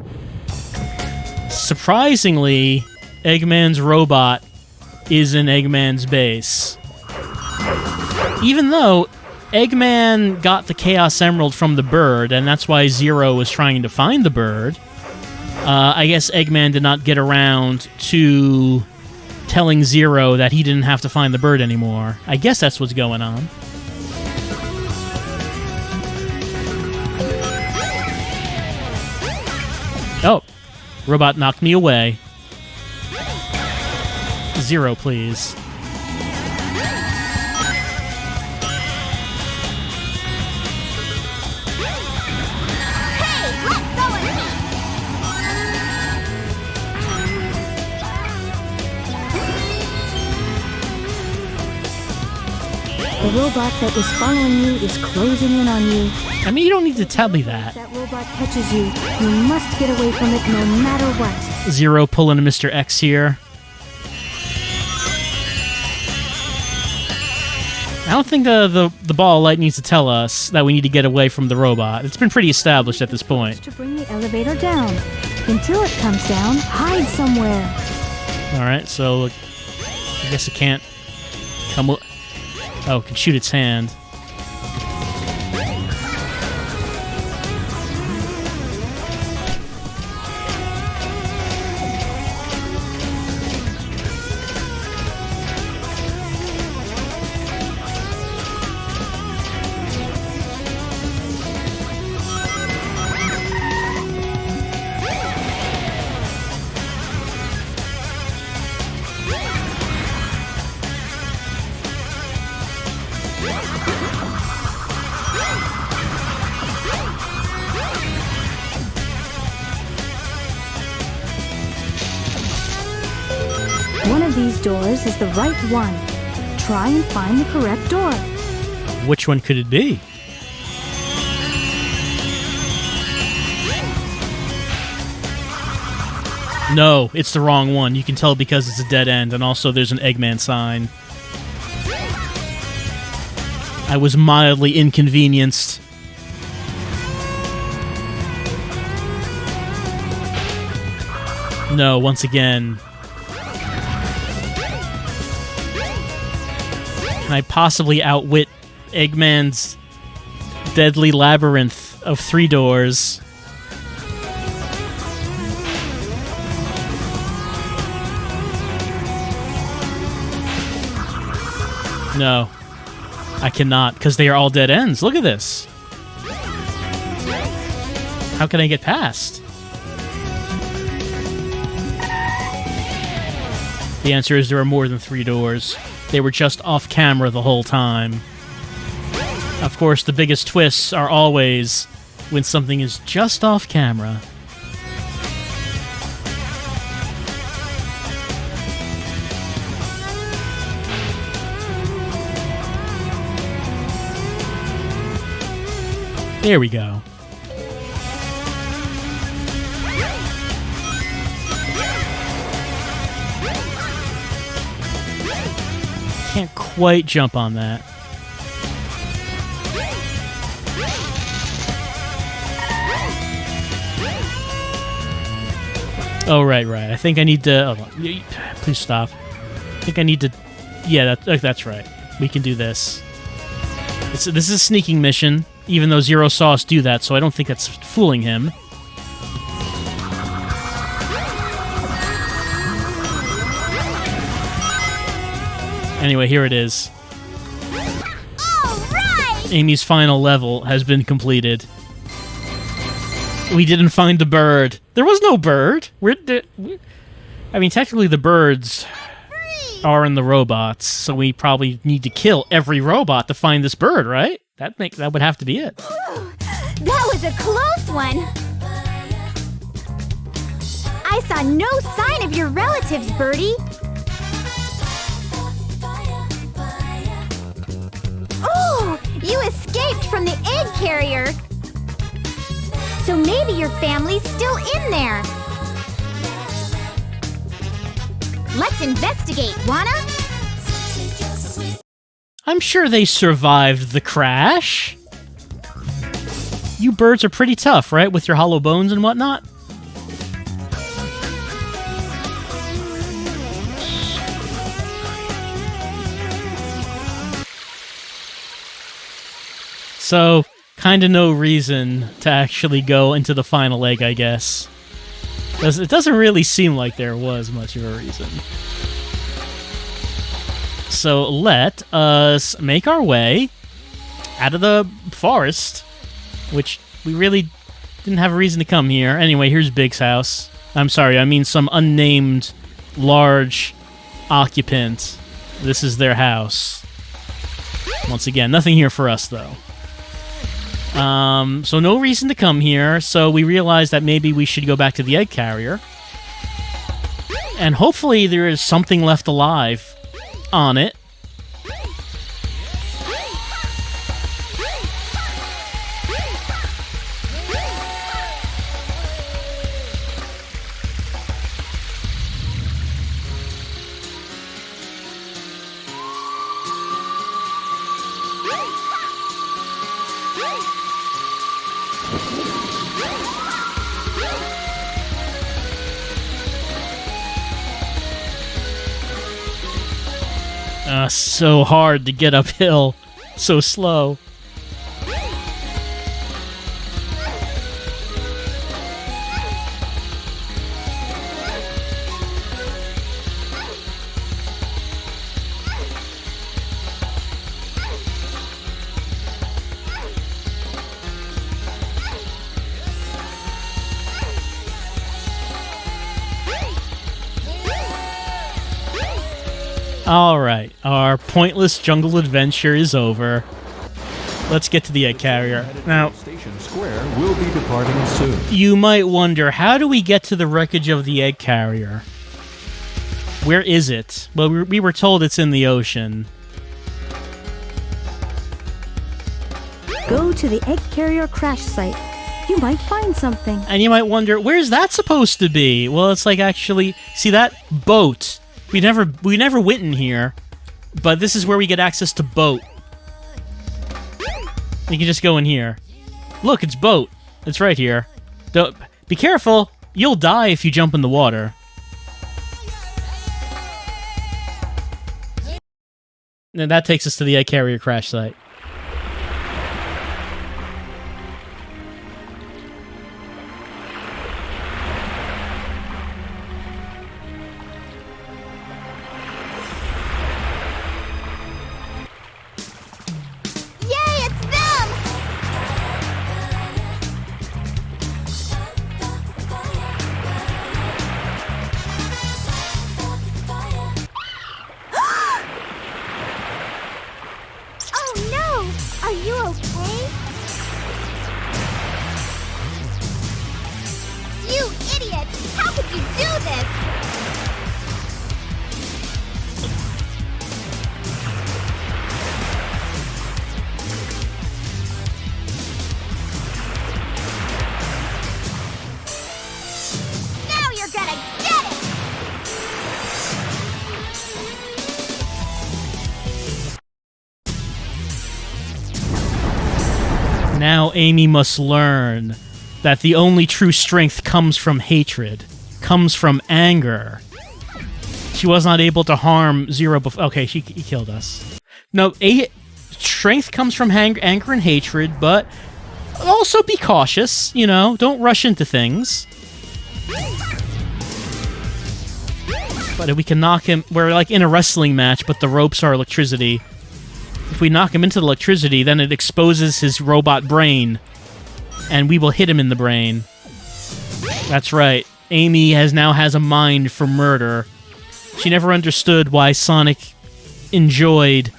again! Surprisingly, Eggman's robot is in Eggman's base. Even though Eggman got the Chaos Emerald from the bird, and that's why Zero was trying to find the bird, I guess Eggman did not get around to telling Zero that he didn't have to find the bird anymore. I guess that's what's going on. Oh, robot knocked me away. Zero, please. The robot that was following you is closing in on you. I mean, you don't need to tell me that. If that robot catches you, you must get away from it no matter what. Zero pulling a Mr. X here. I don't think the ball of light needs to tell us that we need to get away from the robot. It's been pretty established at this point. To bring the elevator down. Until it comes down, hide somewhere. Alright, so I guess it can't come... Oh, it can shoot its hand. One of these doors is the right one. Try and find the correct door. Which one could it be? No, it's the wrong one. You can tell because it's a dead end, and also there's an Eggman sign. I was mildly inconvenienced. No, once again. Can I possibly outwit Eggman's deadly labyrinth of 3 doors? No. I cannot, because they are all dead ends. Look at this. How can I get past? The answer is there are more than 3 doors. They were just off camera the whole time. Of course, the biggest twists are always when something is just off camera. There we go. Can't quite jump on that. Oh, right. I think I need to... Hold on. Please stop. I think I need to... Yeah, that's right. We can do this. This is a sneaking mission, even though Zero saw us do that, so I don't think that's fooling him. Anyway, here it is. All right! Amy's final level has been completed. We didn't find the bird. There was no bird. I mean, technically the birds are in the robots, so we probably need to kill every robot to find this bird, right? That would have to be it. That was a close one. I saw no sign of your relatives, Birdie. Oh, You escaped from the egg carrier. So maybe your family's still in there. Let's investigate, wanna? I'm sure they survived the crash. You birds are pretty tough, right? With your hollow bones and whatnot? So, kinda no reason to actually go into the final egg, I guess. It doesn't really seem like there was much of a reason. So let us make our way out of the forest, which we really didn't have a reason to come here. Anyway, here's Big's house. I'm sorry, I mean some unnamed large occupant. This is their house. Once again, nothing here for us, though. So no reason to come here, so we realized that maybe we should go back to the egg carrier. And hopefully there is something left alive on it. So hard to get uphill. So slow. Alright, our pointless jungle adventure is over. Let's get to the egg carrier. Now, Station Square will be departing soon. you might wonder, how do we get to the wreckage of the egg carrier? Where is it? Well, we were told it's in the ocean. Go to the egg carrier crash site. You might find something. And you might wonder, where's that supposed to be? Well, it's like actually, see that boat? We never went in here, but this is where we get access to boat. You can just go in here. Look, it's boat. It's right here. Don't, be careful. You'll die if you jump in the water. And that takes us to the egg carrier crash site. Yay, it's them! Oh no! Are you okay? You idiot! How could you do this? Now you're gonna get it! Now Amy must learn that the only true strength comes from hatred, comes from anger. She was not able to harm Zero before. Okay, he killed us. No, strength comes from anger and hatred, but also be cautious, you know? Don't rush into things. But if we can knock him... We're like in a wrestling match, but the ropes are electricity. If we knock him into the electricity, then it exposes his robot brain, and we will hit him in the brain. That's right. Amy now has a mind for murder. She never understood why Sonic enjoyed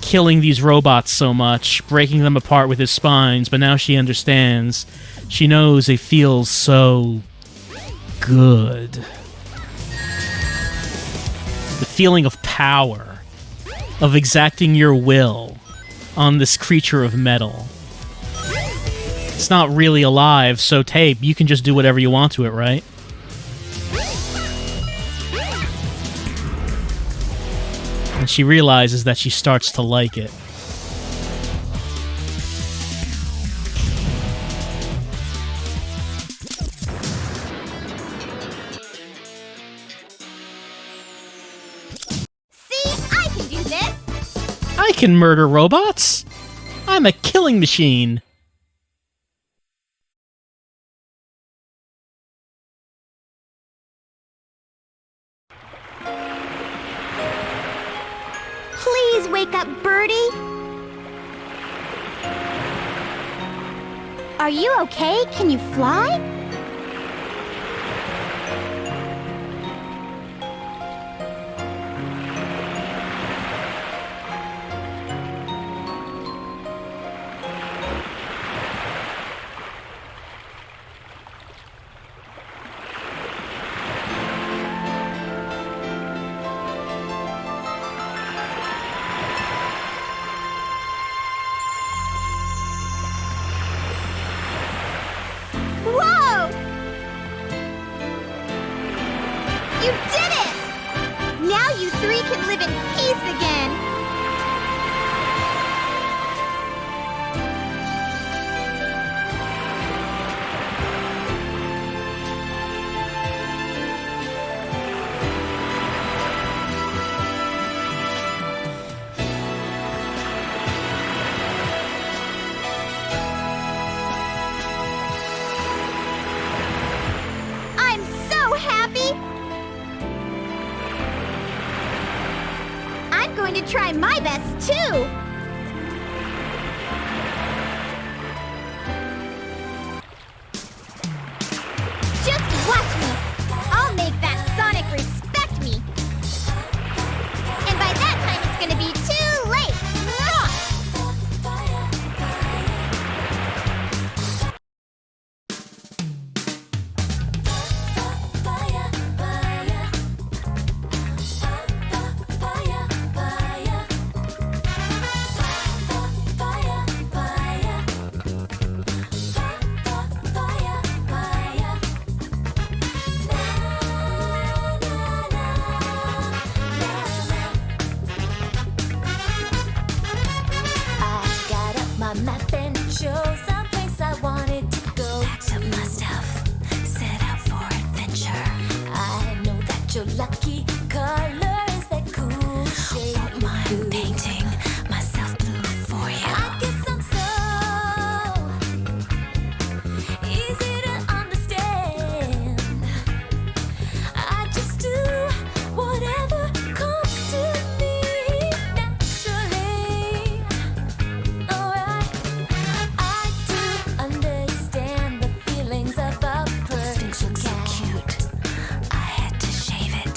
killing these robots so much, breaking them apart with his spines, but now she understands. She knows it feels so good. The feeling of power, of exacting your will, on this creature of metal. It's not really alive, so tape, you can just do whatever you want to it, right? And she realizes that she starts to like it. I can murder robots! I'm a killing machine! Please wake up, Birdie! Are you okay? Can you fly? Whoa! You did it! Now you three can live in peace again! I'm so happy! I'm going to try my best, too! Just watch me! I'll make that Sonic respect me! And by that time, it's gonna be too late! I got up my map and it shows someplace I wanted to go. Packed up my stuff, set out for adventure. I know that you're lucky. Color is that cool shade. Won't mind painting myself blue for you. I guess I'm so easy to understand. I just do whatever comes to me naturally. Alright, I do understand the feelings of a perfect cat. So cute. I had to shave it.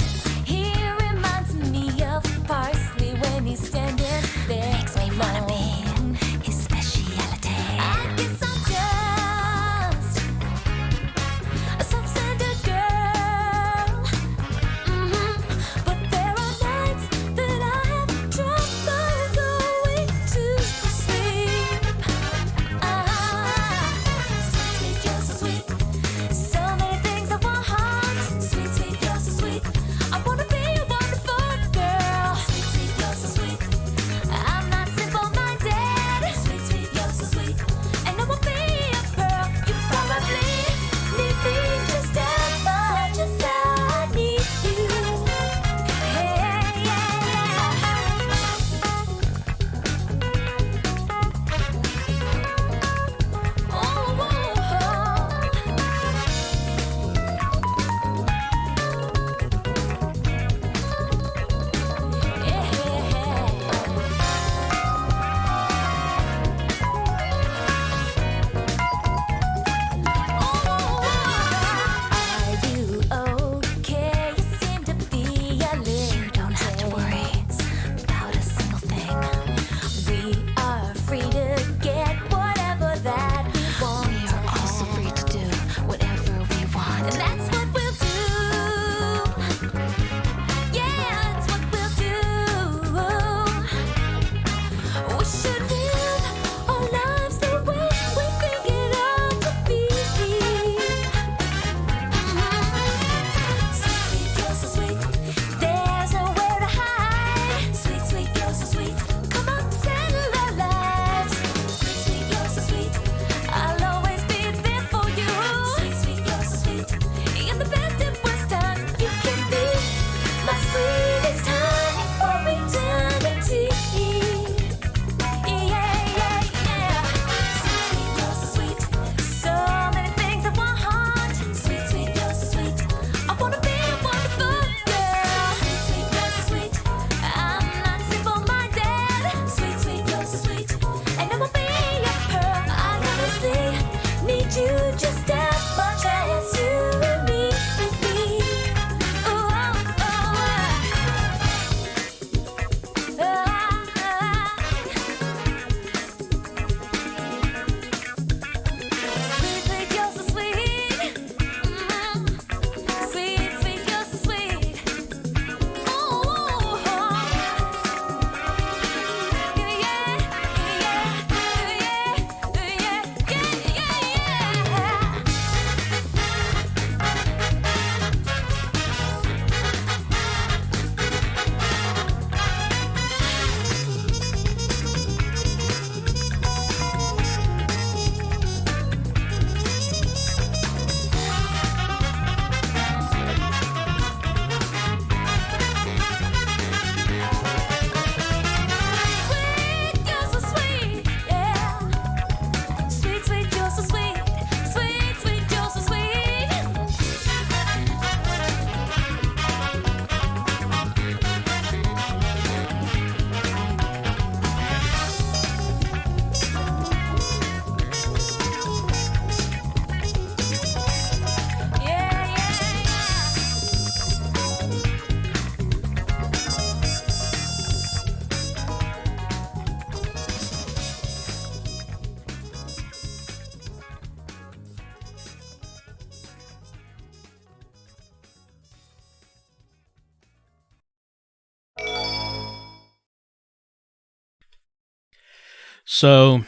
So,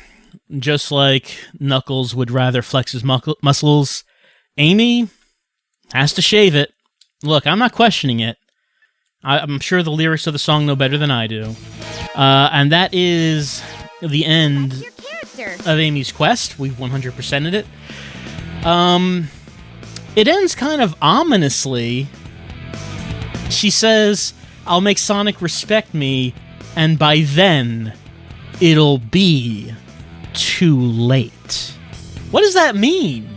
just like Knuckles would rather flex his muscles, Amy has to shave it. Look, I'm not questioning it. I'm sure the lyrics of the song know better than I do. And that is the end That's your character. of Amy's quest. We've 100%ed it. It ends kind of ominously. She says, I'll make Sonic respect me, and by then, it'll be too late. What does that mean?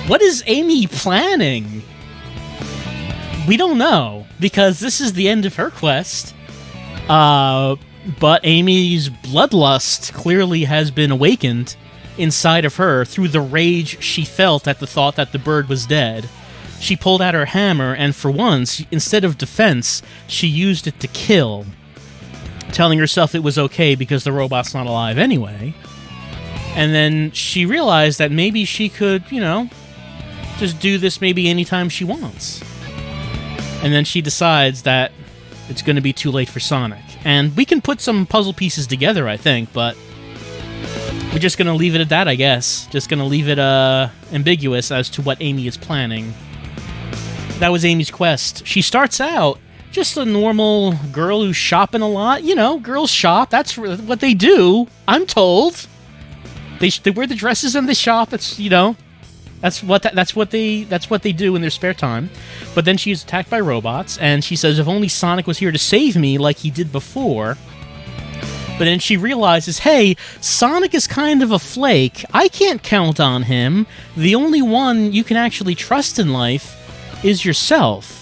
What is Amy planning? We don't know, because this is the end of her quest. But Amy's bloodlust clearly has been awakened inside of her through the rage she felt at the thought that the bird was dead. She pulled out her hammer, and for once, instead of defense, she used it to kill, telling herself it was okay because the robot's not alive anyway. And then she realized that maybe she could, just do this maybe anytime she wants. And then she decides that it's going to be too late for Sonic. And we can put some puzzle pieces together, I think, but we're just going to leave it at that, I guess. Just going to leave it ambiguous as to what Amy is planning. That was Amy's quest. She starts out just a normal girl who's shopping a lot. Girls shop. That's what they do, I'm told. They wear the dresses and they shop. That's what they do in their spare time. But then she's attacked by robots, and she says, if only Sonic was here to save me like he did before. But then she realizes, hey, Sonic is kind of a flake. I can't count on him. The only one you can actually trust in life is yourself.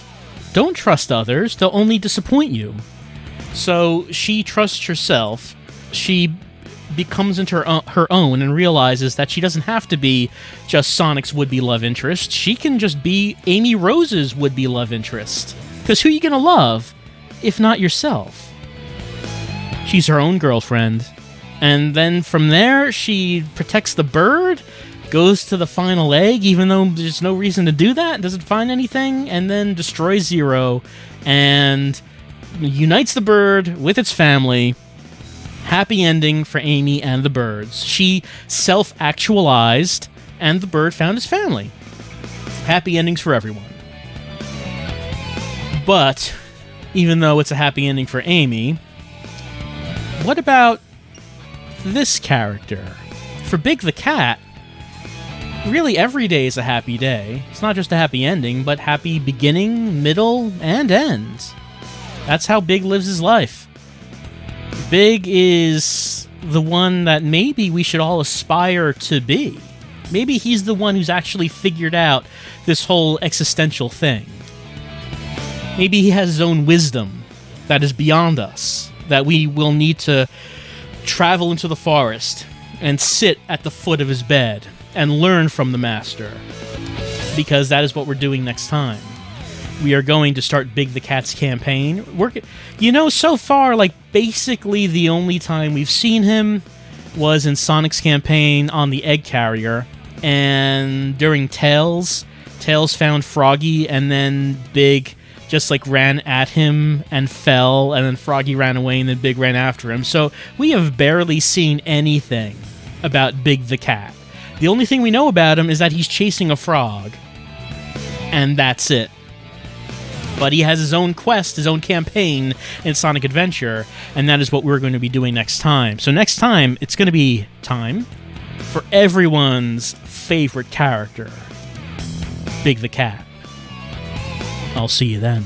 Don't trust others. They'll only disappoint you. So she trusts herself. She becomes into her own and realizes that she doesn't have to be just Sonic's would-be love interest. She can just be Amy Rose's would-be love interest. Because who are you going to love if not yourself? She's her own girlfriend. And then from there, she protects the bird, goes to the final egg, even though there's no reason to do that, doesn't find anything, and then destroys Zero, and unites the bird with its family. Happy ending for Amy and the birds. She self-actualized, and the bird found his family. Happy endings for everyone. But, even though it's a happy ending for Amy, what about this character? For Big the Cat, really every day is a happy day. It's not just a happy ending, but happy beginning, middle, and end. That's how Big lives his life. Big is the one that maybe we should all aspire to be. Maybe he's the one who's actually figured out this whole existential thing. Maybe he has his own wisdom that is beyond us, that we will need to travel into the forest and sit at the foot of his bed and learn from the master. Because that is what we're doing next time. We are going to start Big the Cat's campaign. So far, basically the only time we've seen him was in Sonic's campaign on the egg carrier, and during Tails found Froggy, and then Big just ran at him and fell, and then Froggy ran away, and then Big ran after him. So we have barely seen anything about Big the Cat. The only thing we know about him is that he's chasing a frog, and that's it. But he has his own quest, his own campaign in Sonic Adventure, and that is what we're going to be doing next time. So next time, it's going to be time for everyone's favorite character, Big the Cat. I'll see you then.